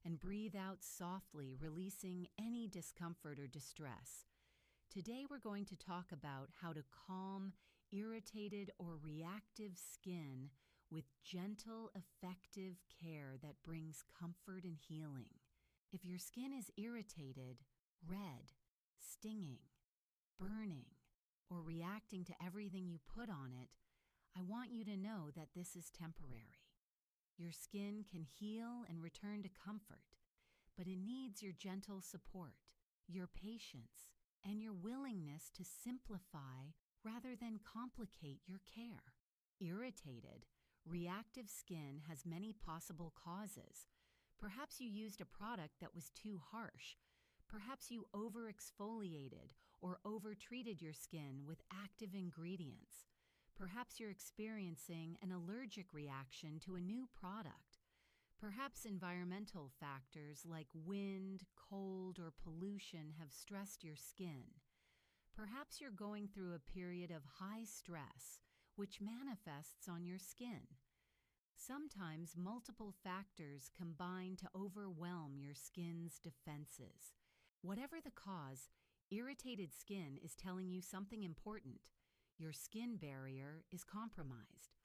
and breathe out softly, releasing any discomfort or distress. Today we're going to talk about how to calm, irritated or reactive skin with gentle, effective care that brings comfort and healing. If your skin is irritated, red, stinging, burning, or reacting to everything you put on it, I want you to know that this is temporary. Your skin can heal and return to comfort, but it needs your gentle support, your patience, and your willingness to simplify rather than complicate your care. Irritated, reactive skin has many possible causes. Perhaps you used a product that was too harsh. Perhaps you overexfoliated or overtreated your skin with active ingredients. Perhaps you're experiencing an allergic reaction to a new product. Perhaps environmental factors like wind, cold, or pollution have stressed your skin. Perhaps you're going through a period of high stress, which manifests on your skin. Sometimes multiple factors combine to overwhelm your skin's defenses. Whatever the cause, irritated skin is telling you something important. Your skin barrier is compromised.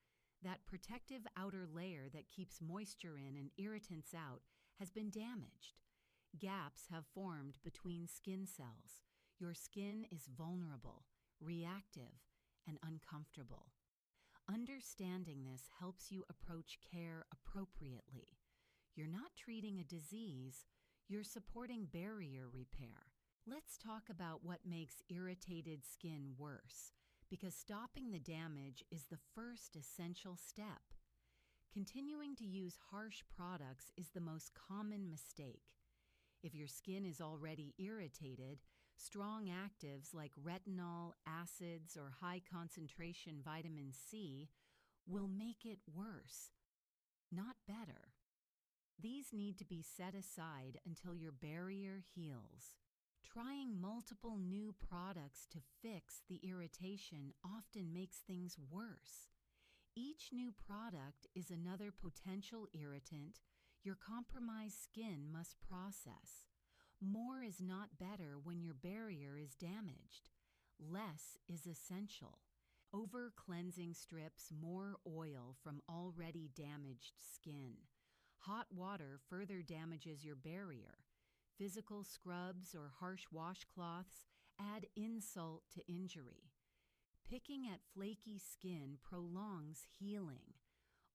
That protective outer layer that keeps moisture in and irritants out has been damaged. Gaps have formed between skin cells. Your skin is vulnerable, reactive, and uncomfortable. Understanding this helps you approach care appropriately. You're not treating a disease, you're supporting barrier repair. Let's talk about what makes irritated skin worse, because stopping the damage is the first essential step. Continuing to use harsh products is the most common mistake. If your skin is already irritated, strong actives like retinol, acids, or high-concentration vitamin C will make it worse, not better. These need to be set aside until your barrier heals. Trying multiple new products to fix the irritation often makes things worse. Each new product is another potential irritant your compromised skin must process. More is not better when your barrier is damaged. Less is essential. Over-cleansing strips more oil from already damaged skin. Hot water further damages your barrier. Physical scrubs or harsh washcloths add insult to injury. Picking at flaky skin prolongs healing.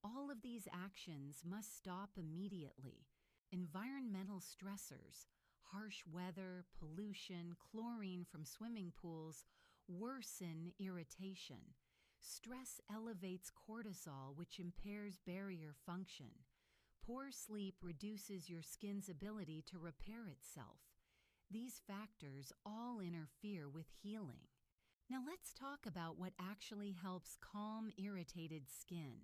All of these actions must stop immediately. Environmental stressors, harsh weather, pollution, chlorine from swimming pools worsen irritation. Stress elevates cortisol, which impairs barrier function. Poor sleep reduces your skin's ability to repair itself. These factors all interfere with healing. Now let's talk about what actually helps calm irritated skin.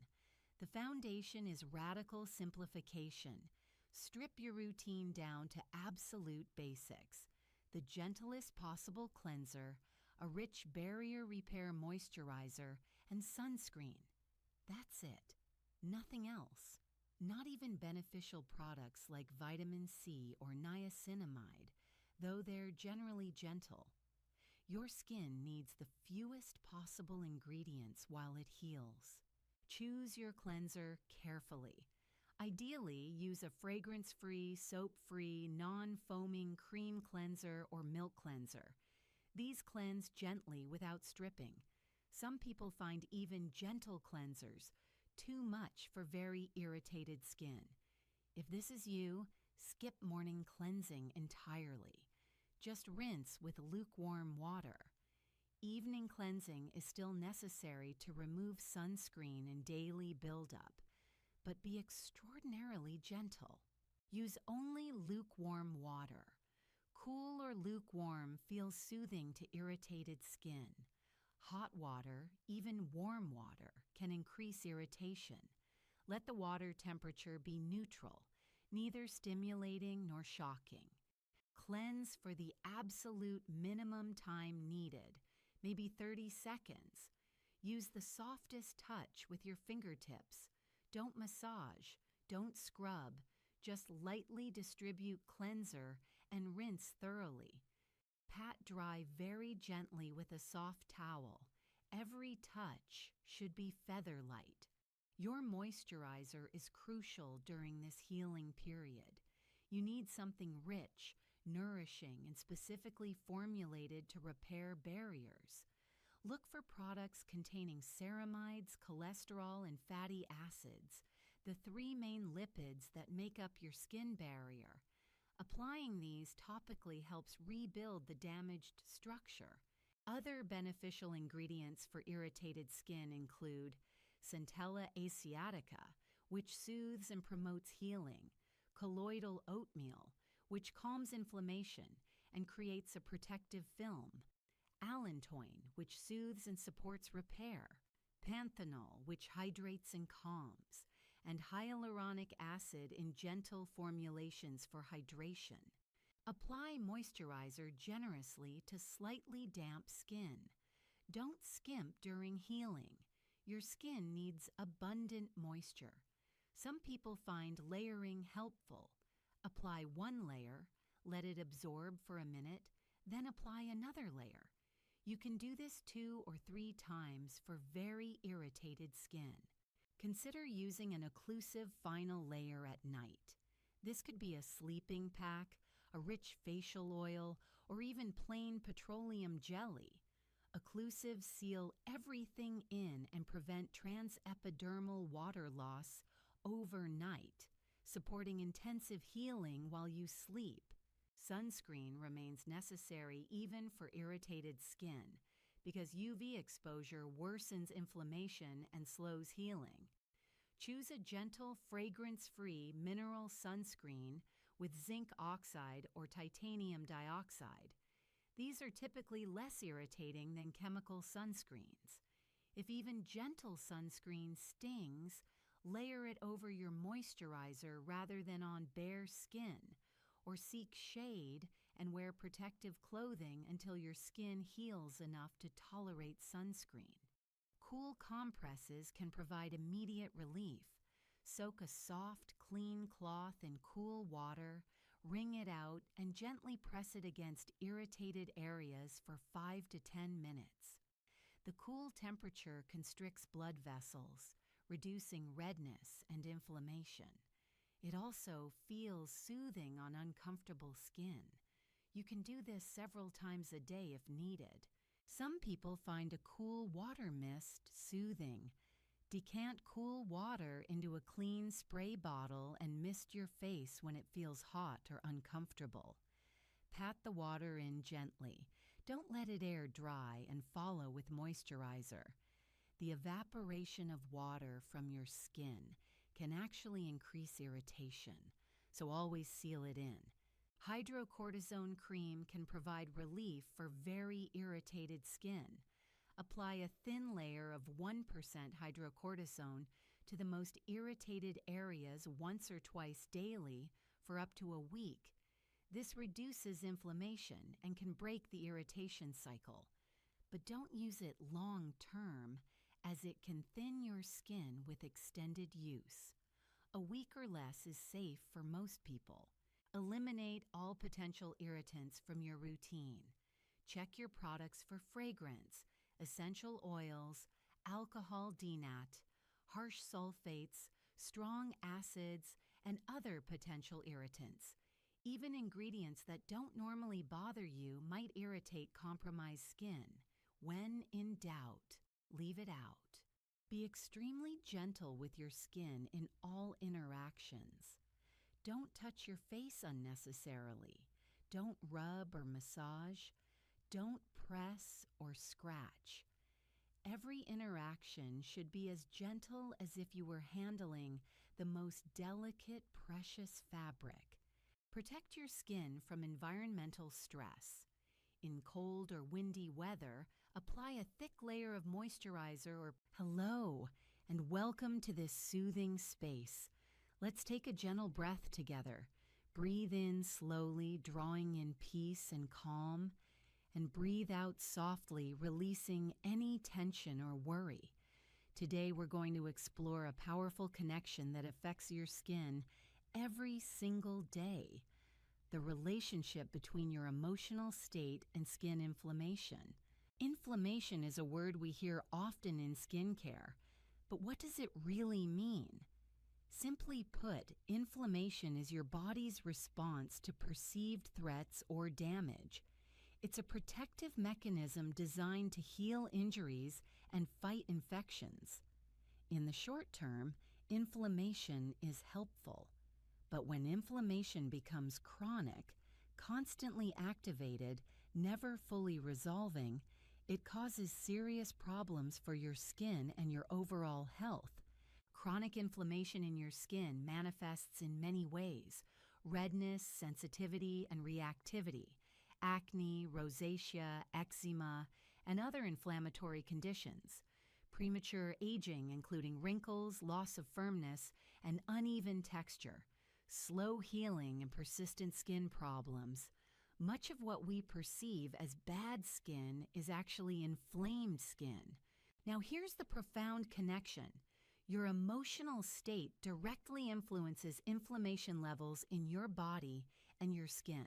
The foundation is radical simplification. Strip your routine down to absolute basics. The gentlest possible cleanser, a rich barrier repair moisturizer, and sunscreen. That's it. Nothing else. Not even beneficial products like vitamin C or niacinamide, though they're generally gentle. Your skin needs the fewest possible ingredients while it heals. Choose your cleanser carefully. Ideally, use a fragrance-free, soap-free, non-foaming cream cleanser or milk cleanser. These cleanse gently without stripping. Some people find even gentle cleansers too much for very irritated skin. If this is you, skip morning cleansing entirely. Just rinse with lukewarm water. Evening cleansing is still necessary to remove sunscreen and daily buildup, but be extraordinarily gentle. Use only lukewarm water. Cool or lukewarm feels soothing to irritated skin. Hot water, even warm water, can increase irritation. Let the water temperature be neutral, neither stimulating nor shocking. Cleanse for the absolute minimum time needed, maybe 30 seconds. Use the softest touch with your fingertips. Don't massage, don't scrub, just lightly distribute cleanser and rinse thoroughly. Pat dry very gently with a soft towel. Every touch should be feather light. Your moisturizer is crucial during this healing period. You need something rich, nourishing, and specifically formulated to repair barriers. Look for products containing ceramides, cholesterol, and fatty acids, the three main lipids that make up your skin barrier. Applying these topically helps rebuild the damaged structure. Other beneficial ingredients for irritated skin include Centella asiatica, which soothes and promotes healing, colloidal oatmeal, which calms inflammation and creates a protective film, allantoin, which soothes and supports repair, panthenol, which hydrates and calms, and hyaluronic acid in gentle formulations for hydration. Apply moisturizer generously to slightly damp skin. Don't skimp during healing. Your skin needs abundant moisture. Some people find layering helpful. Apply one layer, let it absorb for a minute, then apply another layer. You can do this 2 or 3 times for very irritated skin. Consider using an occlusive final layer at night. This could be a sleeping pack, a rich facial oil, or even plain petroleum jelly. Occlusives seal everything in and prevent transepidermal water loss overnight, supporting intensive healing while you sleep. Sunscreen remains necessary even for irritated skin because UV exposure worsens inflammation and slows healing. Choose a gentle, fragrance-free mineral sunscreen with zinc oxide or titanium dioxide. These are typically less irritating than chemical sunscreens. If even gentle sunscreen stings, layer it over your moisturizer rather than on bare skin, or seek shade and wear protective clothing until your skin heals enough to tolerate sunscreen. Cool compresses can provide immediate relief. Soak a soft, clean cloth in cool water, wring it out, and gently press it against irritated areas for 5 to 10 minutes. The cool temperature constricts blood vessels, reducing redness and inflammation. It also feels soothing on uncomfortable skin. You can do this several times a day if needed. Some people find a cool water mist soothing. Decant cool water into a clean spray bottle and mist your face when it feels hot or uncomfortable. Pat the water in gently. Don't let it air dry and follow with moisturizer. The evaporation of water from your skin can actually increase irritation, so always seal it in. Hydrocortisone cream can provide relief for very irritated skin. Apply a thin layer of 1% hydrocortisone to the most irritated areas once or twice daily for up to a week. This reduces inflammation and can break the irritation cycle. But don't use it long term, as it can thin your skin with extended use. A week or less is safe for most people. Eliminate all potential irritants from your routine. Check your products for fragrance, essential oils, alcohol denat, harsh sulfates, strong acids, and other potential irritants. Even ingredients that don't normally bother you might irritate compromised skin. When in doubt, leave it out. Be extremely gentle with your skin in all interactions. Don't touch your face unnecessarily. Don't rub or massage. Don't press or scratch. Every interaction should be as gentle as if you were handling the most delicate, precious fabric. Protect your skin from environmental stress. In cold or windy weather, apply a thick layer of moisturizer or hello, and welcome to this soothing space. Let's take a gentle breath together. Breathe in slowly, drawing in peace and calm, and breathe out softly, releasing any tension or worry. Today, we're going to explore a powerful connection that affects your skin every single day: the relationship between your emotional state and skin inflammation. Inflammation is a word we hear often in skincare, but what does it really mean? Simply put, inflammation is your body's response to perceived threats or damage. It's a protective mechanism designed to heal injuries and fight infections. In the short term, inflammation is helpful. But when inflammation becomes chronic, constantly activated, never fully resolving, it causes serious problems for your skin and your overall health. Chronic inflammation in your skin manifests in many ways: redness, sensitivity, and reactivity, acne, rosacea, eczema, and other inflammatory conditions. Premature aging, including wrinkles, loss of firmness, and uneven texture, slow healing, and persistent skin problems. Much of what we perceive as bad skin is actually inflamed skin. Now, here's the profound connection. Your emotional state directly influences inflammation levels in your body and your skin.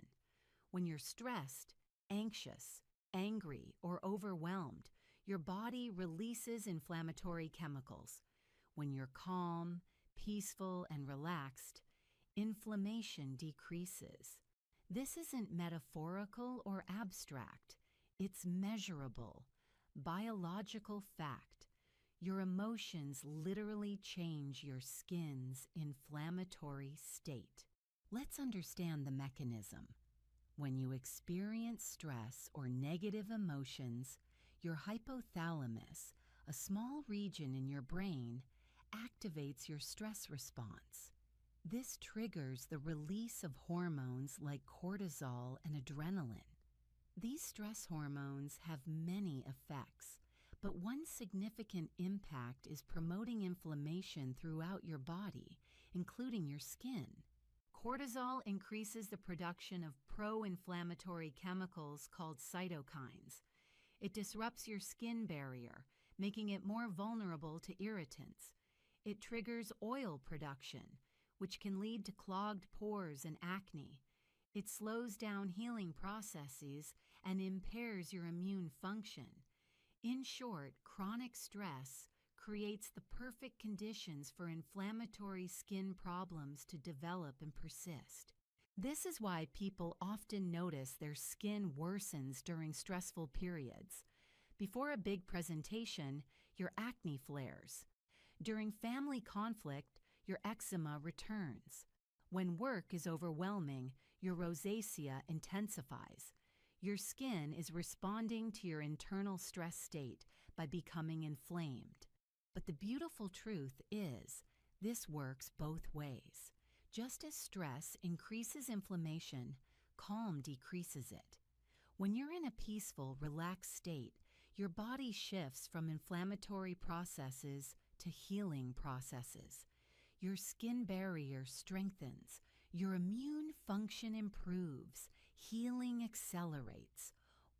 When you're stressed, anxious, angry, or overwhelmed, your body releases inflammatory chemicals. When you're calm, peaceful, and relaxed, inflammation decreases. This isn't metaphorical or abstract. It's measurable, biological fact. Your emotions literally change your skin's inflammatory state. Let's understand the mechanism. When you experience stress or negative emotions, your hypothalamus, a small region in your brain, activates your stress response. This triggers the release of hormones like cortisol and adrenaline. These stress hormones have many effects, but one significant impact is promoting inflammation throughout your body, including your skin. Cortisol increases the production of pro-inflammatory chemicals called cytokines. It disrupts your skin barrier, making it more vulnerable to irritants. It triggers oil production, which can lead to clogged pores and acne. It slows down healing processes and impairs your immune function. In short, chronic stress creates the perfect conditions for inflammatory skin problems to develop and persist. This is why people often notice their skin worsens during stressful periods. Before a big presentation, your acne flares. During family conflict, your eczema returns. When work is overwhelming, your rosacea intensifies. Your skin is responding to your internal stress state by becoming inflamed. But the beautiful truth is, this works both ways. Just as stress increases inflammation, calm decreases it. When you're in a peaceful, relaxed state, your body shifts from inflammatory processes to healing processes. Your skin barrier strengthens, your immune function improves, healing accelerates,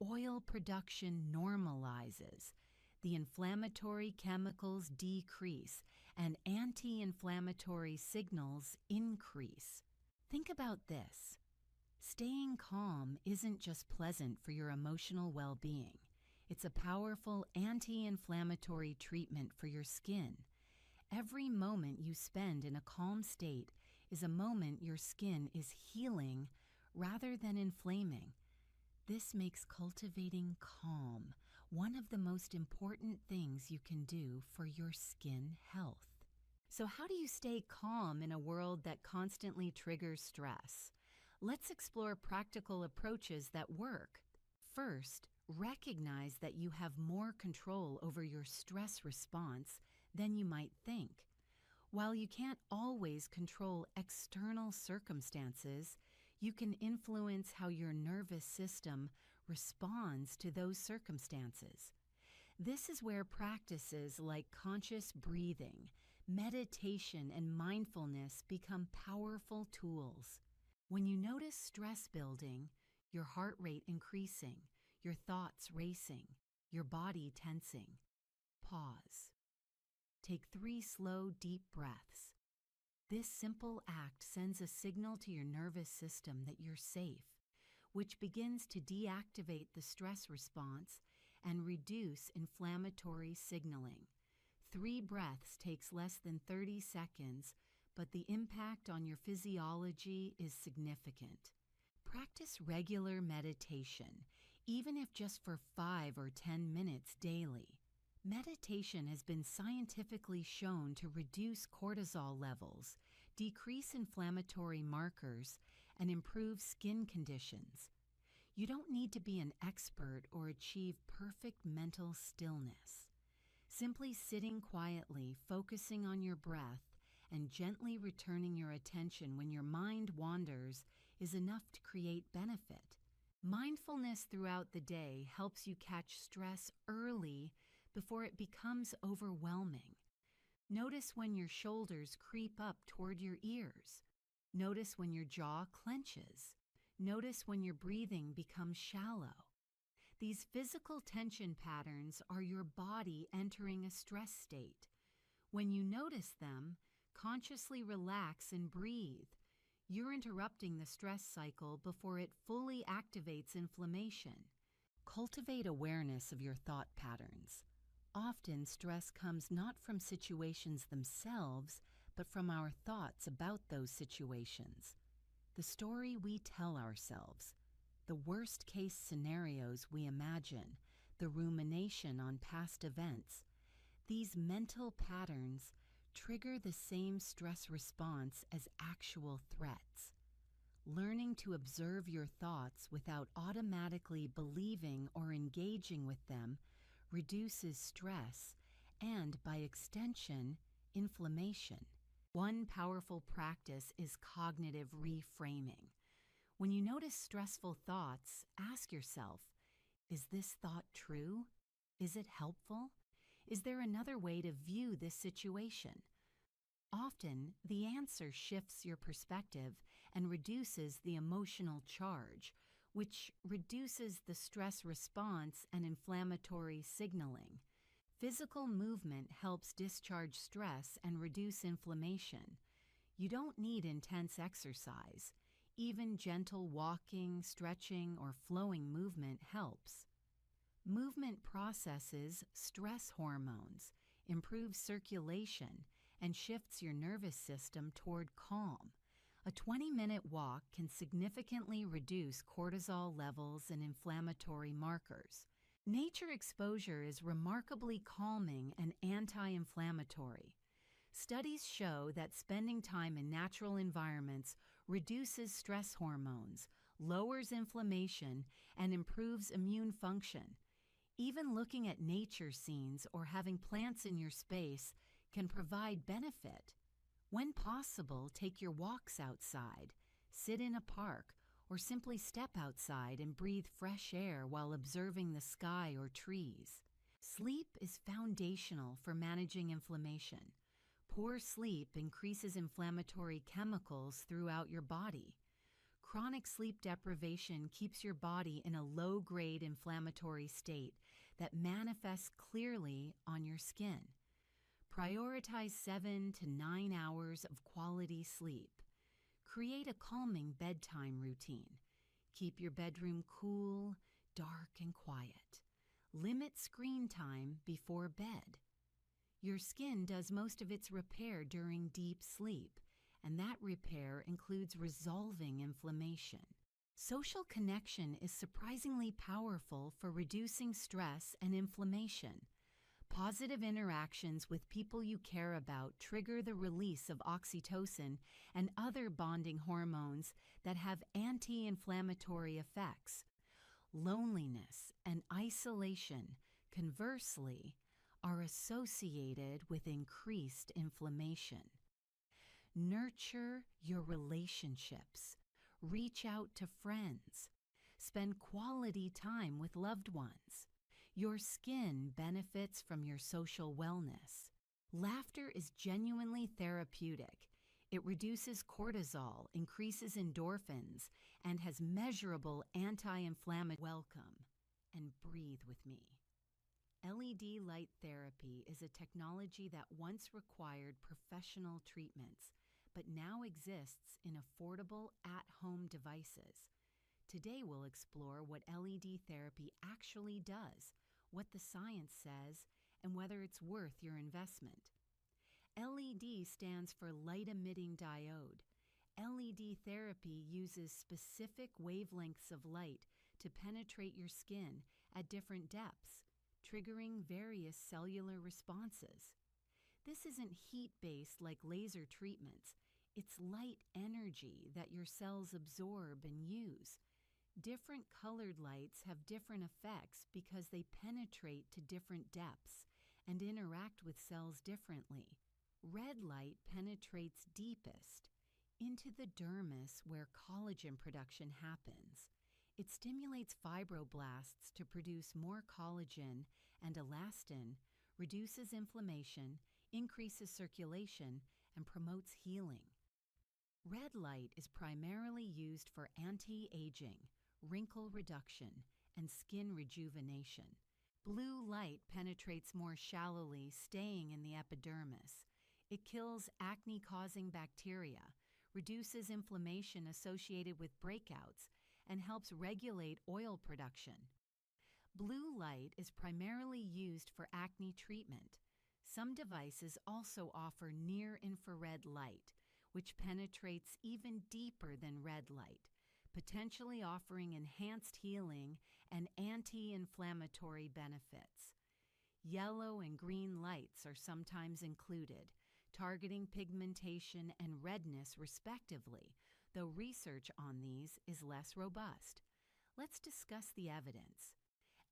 oil production normalizes, the inflammatory chemicals decrease, and anti-inflammatory signals increase. Think about this. Staying calm isn't just pleasant for your emotional well-being. It's a powerful anti-inflammatory treatment for your skin. Every moment you spend in a calm state is a moment your skin is healing rather than inflaming. This makes cultivating calm one of the most important things you can do for your skin health. So how do you stay calm in a world that constantly triggers stress? Let's explore practical approaches that work. First, recognize that you have more control over your stress response than you might think. While you can't always control external circumstances, you can influence how your nervous system responds to those circumstances. This is where practices like conscious breathing, meditation, and mindfulness become powerful tools. When you notice stress building, your heart rate increasing, your thoughts racing, your body tensing, pause. Take 3 slow, deep breaths. This simple act sends a signal to your nervous system that you're safe, which begins to deactivate the stress response and reduce inflammatory signaling. 3 breaths takes less than 30 seconds, but the impact on your physiology is significant. Practice regular meditation, even if just for 5 or 10 minutes daily. Meditation has been scientifically shown to reduce cortisol levels, decrease inflammatory markers, and improve skin conditions. You don't need to be an expert or achieve perfect mental stillness. Simply sitting quietly, focusing on your breath, and gently returning your attention when your mind wanders is enough to create benefit. Mindfulness throughout the day helps you catch stress early before it becomes overwhelming. Notice when your shoulders creep up toward your ears. Notice when your jaw clenches. Notice when your breathing becomes shallow. These physical tension patterns are your body entering a stress state. When you notice them, consciously relax and breathe. You're interrupting the stress cycle before it fully activates inflammation. Cultivate awareness of your thought patterns. Often, stress comes not from situations themselves, but from our thoughts about those situations. The story we tell ourselves, the worst-case scenarios we imagine, the rumination on past events. These mental patterns trigger the same stress response as actual threats. Learning to observe your thoughts without automatically believing or engaging with them reduces stress and, by extension, inflammation. One powerful practice is cognitive reframing. When you notice stressful thoughts, ask yourself, is this thought true? Is it helpful? Is there another way to view this situation? Often, the answer shifts your perspective and reduces the emotional charge, which reduces the stress response and inflammatory signaling. Physical movement helps discharge stress and reduce inflammation. You don't need intense exercise. Even gentle walking, stretching, or flowing movement helps. Movement processes stress hormones, improves circulation, and shifts your nervous system toward calm. A 20-minute walk can significantly reduce cortisol levels and inflammatory markers. Nature exposure is remarkably calming and anti-inflammatory. Studies show that spending time in natural environments reduces stress hormones, lowers inflammation, and improves immune function. Even looking at nature scenes or having plants in your space can provide benefit. When possible, take your walks outside, sit in a park, or simply step outside and breathe fresh air while observing the sky or trees. Sleep is foundational for managing inflammation. Poor sleep increases inflammatory chemicals throughout your body. Chronic sleep deprivation keeps your body in a low-grade inflammatory state that manifests clearly on your skin. Prioritize 7 to 9 hours of quality sleep. Create a calming bedtime routine. Keep your bedroom cool, dark, and quiet. Limit screen time before bed. Your skin does most of its repair during deep sleep, and that repair includes resolving inflammation. Social connection is surprisingly powerful for reducing stress and inflammation. Positive interactions with people you care about trigger the release of oxytocin and other bonding hormones that have anti-inflammatory effects. Loneliness and isolation, conversely, are associated with increased inflammation. Nurture your relationships. Reach out to friends. Spend quality time with loved ones. Your skin benefits from your social wellness. Laughter is genuinely therapeutic. It reduces cortisol, increases endorphins, and has measurable anti-inflammatory. Welcome, and breathe with me. LED light therapy is a technology that once required professional treatments, but now exists in affordable at-home devices. Today we'll explore what LED therapy actually does, what the science says, and whether it's worth your investment. LED stands for light-emitting diode. LED therapy uses specific wavelengths of light to penetrate your skin at different depths, triggering various cellular responses. This isn't heat-based like laser treatments. It's light energy that your cells absorb and use. Different colored lights have different effects because they penetrate to different depths and interact with cells differently. Red light penetrates deepest, into the dermis where collagen production happens. It stimulates fibroblasts to produce more collagen and elastin, reduces inflammation, increases circulation, and promotes healing. Red light is primarily used for anti-aging, wrinkle reduction, and skin rejuvenation. Blue light penetrates more shallowly, staying in the epidermis. It kills acne-causing bacteria, reduces inflammation associated with breakouts, and helps regulate oil production. Blue light is primarily used for acne treatment. Some devices also offer near-infrared light, which penetrates even deeper than red light, potentially offering enhanced healing and anti-inflammatory benefits. Yellow and green lights are sometimes included, targeting pigmentation and redness respectively, though research on these is less robust. Let's discuss the evidence.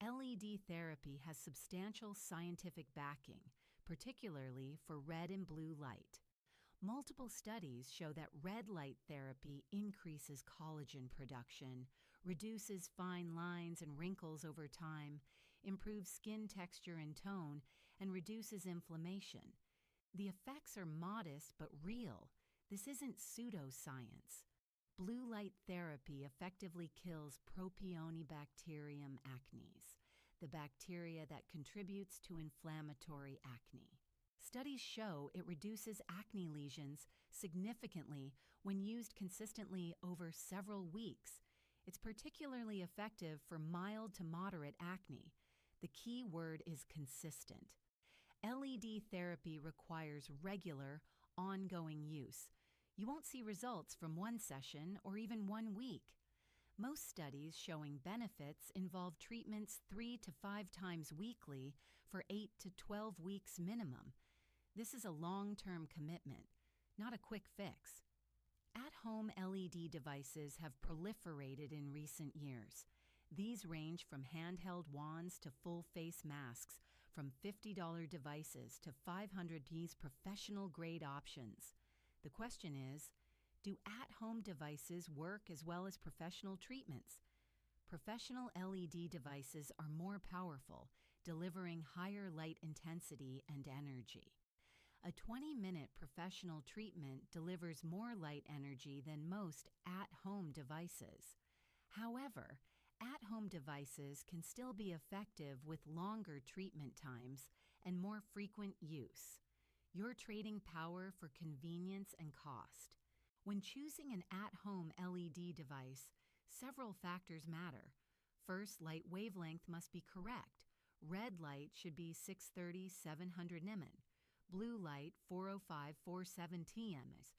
LED therapy has substantial scientific backing, particularly for red and blue light. Multiple studies show that red light therapy increases collagen production, reduces fine lines and wrinkles over time, improves skin texture and tone, and reduces inflammation. The effects are modest but real. This isn't pseudoscience. Blue light therapy effectively kills Propionibacterium acnes, the bacteria that contributes to inflammatory acne. Studies show it reduces acne lesions significantly when used consistently over several weeks. It's particularly effective for mild to moderate acne. The key word is consistent. LED therapy requires regular, ongoing use. You won't see results from one session or even 1 week. Most studies showing benefits involve treatments 3 to 5 times weekly for 8 to 12 weeks minimum. This is a long-term commitment, not a quick fix. At-home LED devices have proliferated in recent years. These range from handheld wands to full-face masks, from $50 devices to $500 professional-grade options. The question is, do at-home devices work as well as professional treatments? Professional LED devices are more powerful, delivering higher light intensity and energy. A 20-minute professional treatment delivers more light energy than most at-home devices. However, at-home devices can still be effective with longer treatment times and more frequent use. You're trading power for convenience and cost. When choosing an at-home LED device, several factors matter. First, light wavelength must be correct. Red light should be 630-700 nm. Blue light 405-470 nm.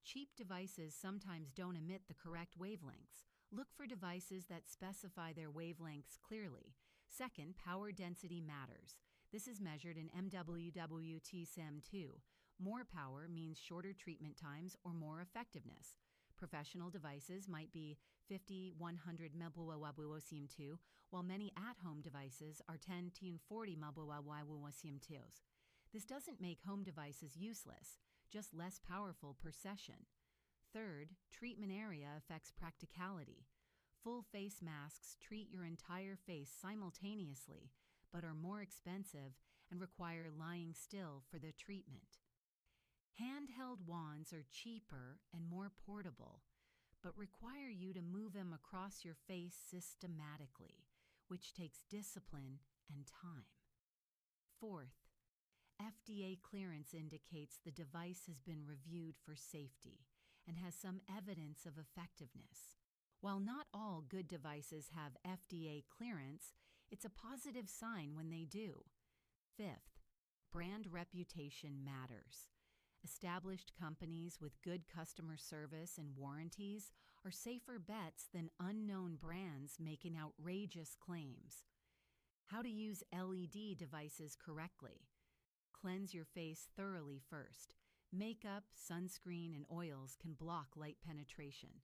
Cheap devices sometimes don't emit the correct wavelengths. Look for devices that specify their wavelengths clearly. Second, power density matters. This is measured in MWWT-SEM2. More power means shorter treatment times or more effectiveness. Professional devices might be 50-100 MWWT-SEM2, while many at-home devices are 10-40 MWWT-SEM2s. This doesn't make home devices useless, just less powerful per session. Third, treatment area affects practicality. Full face masks treat your entire face simultaneously, but are more expensive and require lying still for the treatment. Handheld wands are cheaper and more portable, but require you to move them across your face systematically, which takes discipline and time. Fourth, FDA clearance indicates the device has been reviewed for safety and has some evidence of effectiveness. While not all good devices have FDA clearance, It's a positive sign when they do. Fifth, brand reputation matters. Established companies with good customer service and warranties are safer bets than unknown brands making outrageous claims. How to use LED devices correctly. Cleanse your face thoroughly first. Makeup, sunscreen, and oils can block light penetration.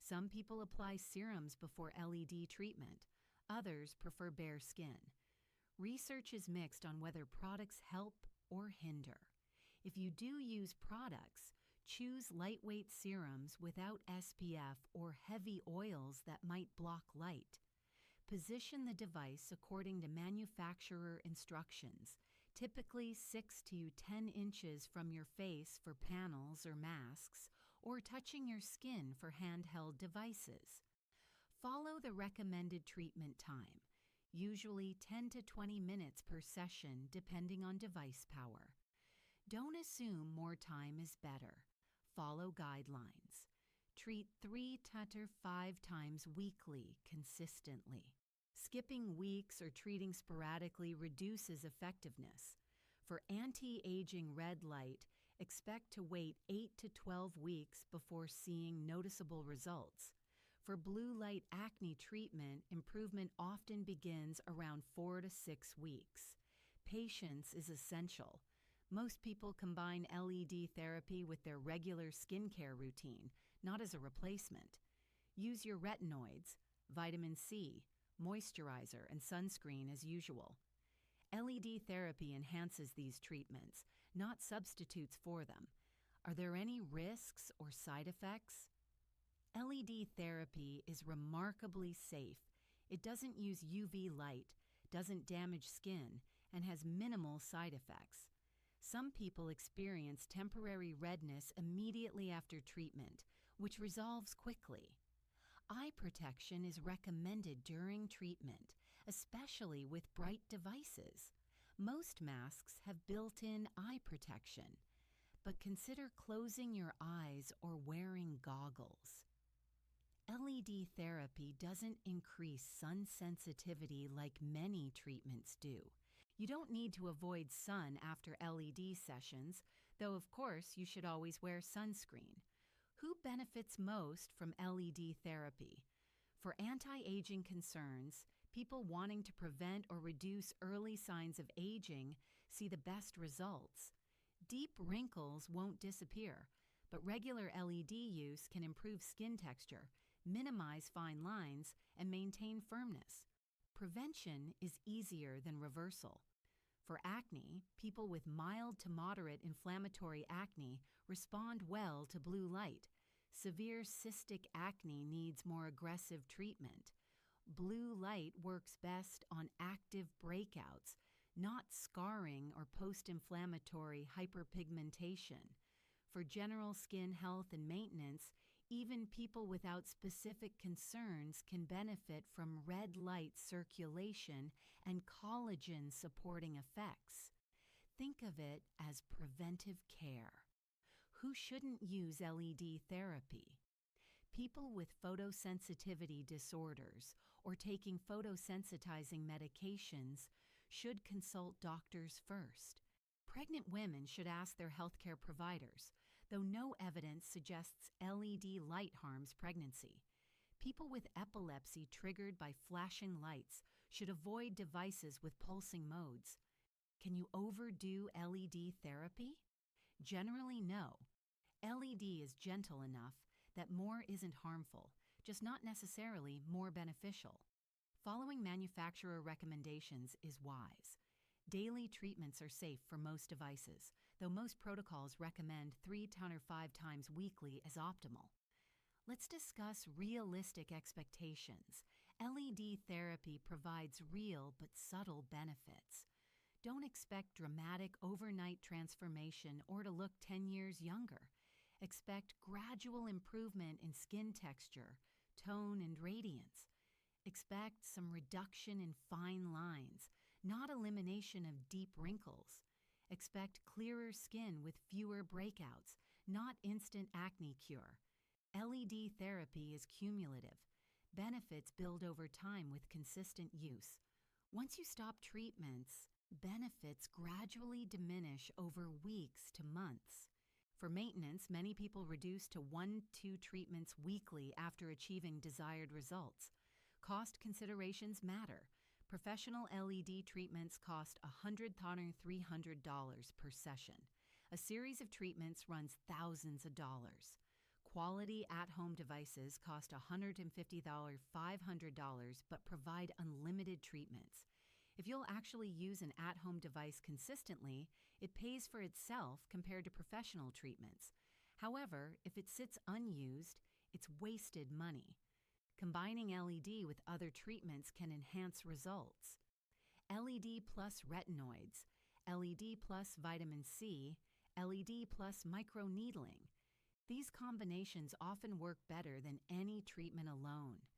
Some people apply serums before LED treatment. Others prefer bare skin. Research is mixed on whether products help or hinder. If you do use products, choose lightweight serums without SPF or heavy oils that might block light. Position the device according to manufacturer instructions, typically 6 to 10 inches from your face for panels or masks, or touching your skin for handheld devices. Follow the recommended treatment time, usually 10 to 20 minutes per session depending on device power. Don't assume more time is better. Follow guidelines. Treat 3 to 5 times weekly consistently. Skipping weeks or treating sporadically reduces effectiveness. For anti-aging red light, expect to wait 8 to 12 weeks before seeing noticeable results. For blue light acne treatment, improvement often begins around 4 to 6 weeks. Patience is essential. Most people combine LED therapy with their regular skincare routine, not as a replacement. Use your retinoids, vitamin C, moisturizer, and sunscreen as usual. LED therapy enhances these treatments, not substitutes for them. Are there any risks or side effects? LED therapy is remarkably safe. It doesn't use UV light, doesn't damage skin, and has minimal side effects. Some people experience temporary redness immediately after treatment, which resolves quickly. Eye protection is recommended during treatment, especially with bright devices. Most masks have built-in eye protection, but consider closing your eyes or wearing goggles. LED therapy doesn't increase sun sensitivity like many treatments do. You don't need to avoid sun after LED sessions, though of course you should always wear sunscreen. Who benefits most from LED therapy? For anti-aging concerns, people wanting to prevent or reduce early signs of aging see the best results. Deep wrinkles won't disappear, but regular LED use can improve skin texture, minimize fine lines, and maintain firmness. Prevention is easier than reversal. For acne, people with mild to moderate inflammatory acne respond well to blue light. Severe cystic acne needs more aggressive treatment. Blue light works best on active breakouts, not scarring or post-inflammatory hyperpigmentation. For general skin health and maintenance, even people without specific concerns can benefit from red light circulation and collagen-supporting effects. Think of it as preventive care. Who shouldn't use LED therapy? People with photosensitivity disorders or taking photosensitizing medications should consult doctors first. Pregnant women should ask their healthcare providers, though no evidence suggests LED light harms pregnancy. People with epilepsy triggered by flashing lights should avoid devices with pulsing modes. Can you overdo LED therapy? Generally, no. LED is gentle enough that more isn't harmful, just not necessarily more beneficial. Following manufacturer recommendations is wise. Daily treatments are safe for most devices, though most protocols recommend 3 to 5 times weekly as optimal. Let's discuss realistic expectations. LED therapy provides real but subtle benefits. Don't expect dramatic overnight transformation or to look 10 years younger. Expect gradual improvement in skin texture, tone, and radiance. Expect some reduction in fine lines, not elimination of deep wrinkles. Expect clearer skin with fewer breakouts, not instant acne cure. LED therapy is cumulative. Benefits build over time with consistent use. Once you stop treatments, benefits gradually diminish over weeks to months. For maintenance, many people reduce to 1-2 treatments weekly after achieving desired results. Cost considerations matter. Professional LED treatments cost $100 to $300 per session. A series of treatments runs thousands of dollars. Quality at-home devices cost $150 to $500 but provide unlimited treatments. If you'll actually use an at-home device consistently, it pays for itself compared to professional treatments. However, if it sits unused, it's wasted money. Combining LED with other treatments can enhance results. LED plus retinoids, LED plus vitamin C, LED plus microneedling. These combinations often work better than any treatment alone.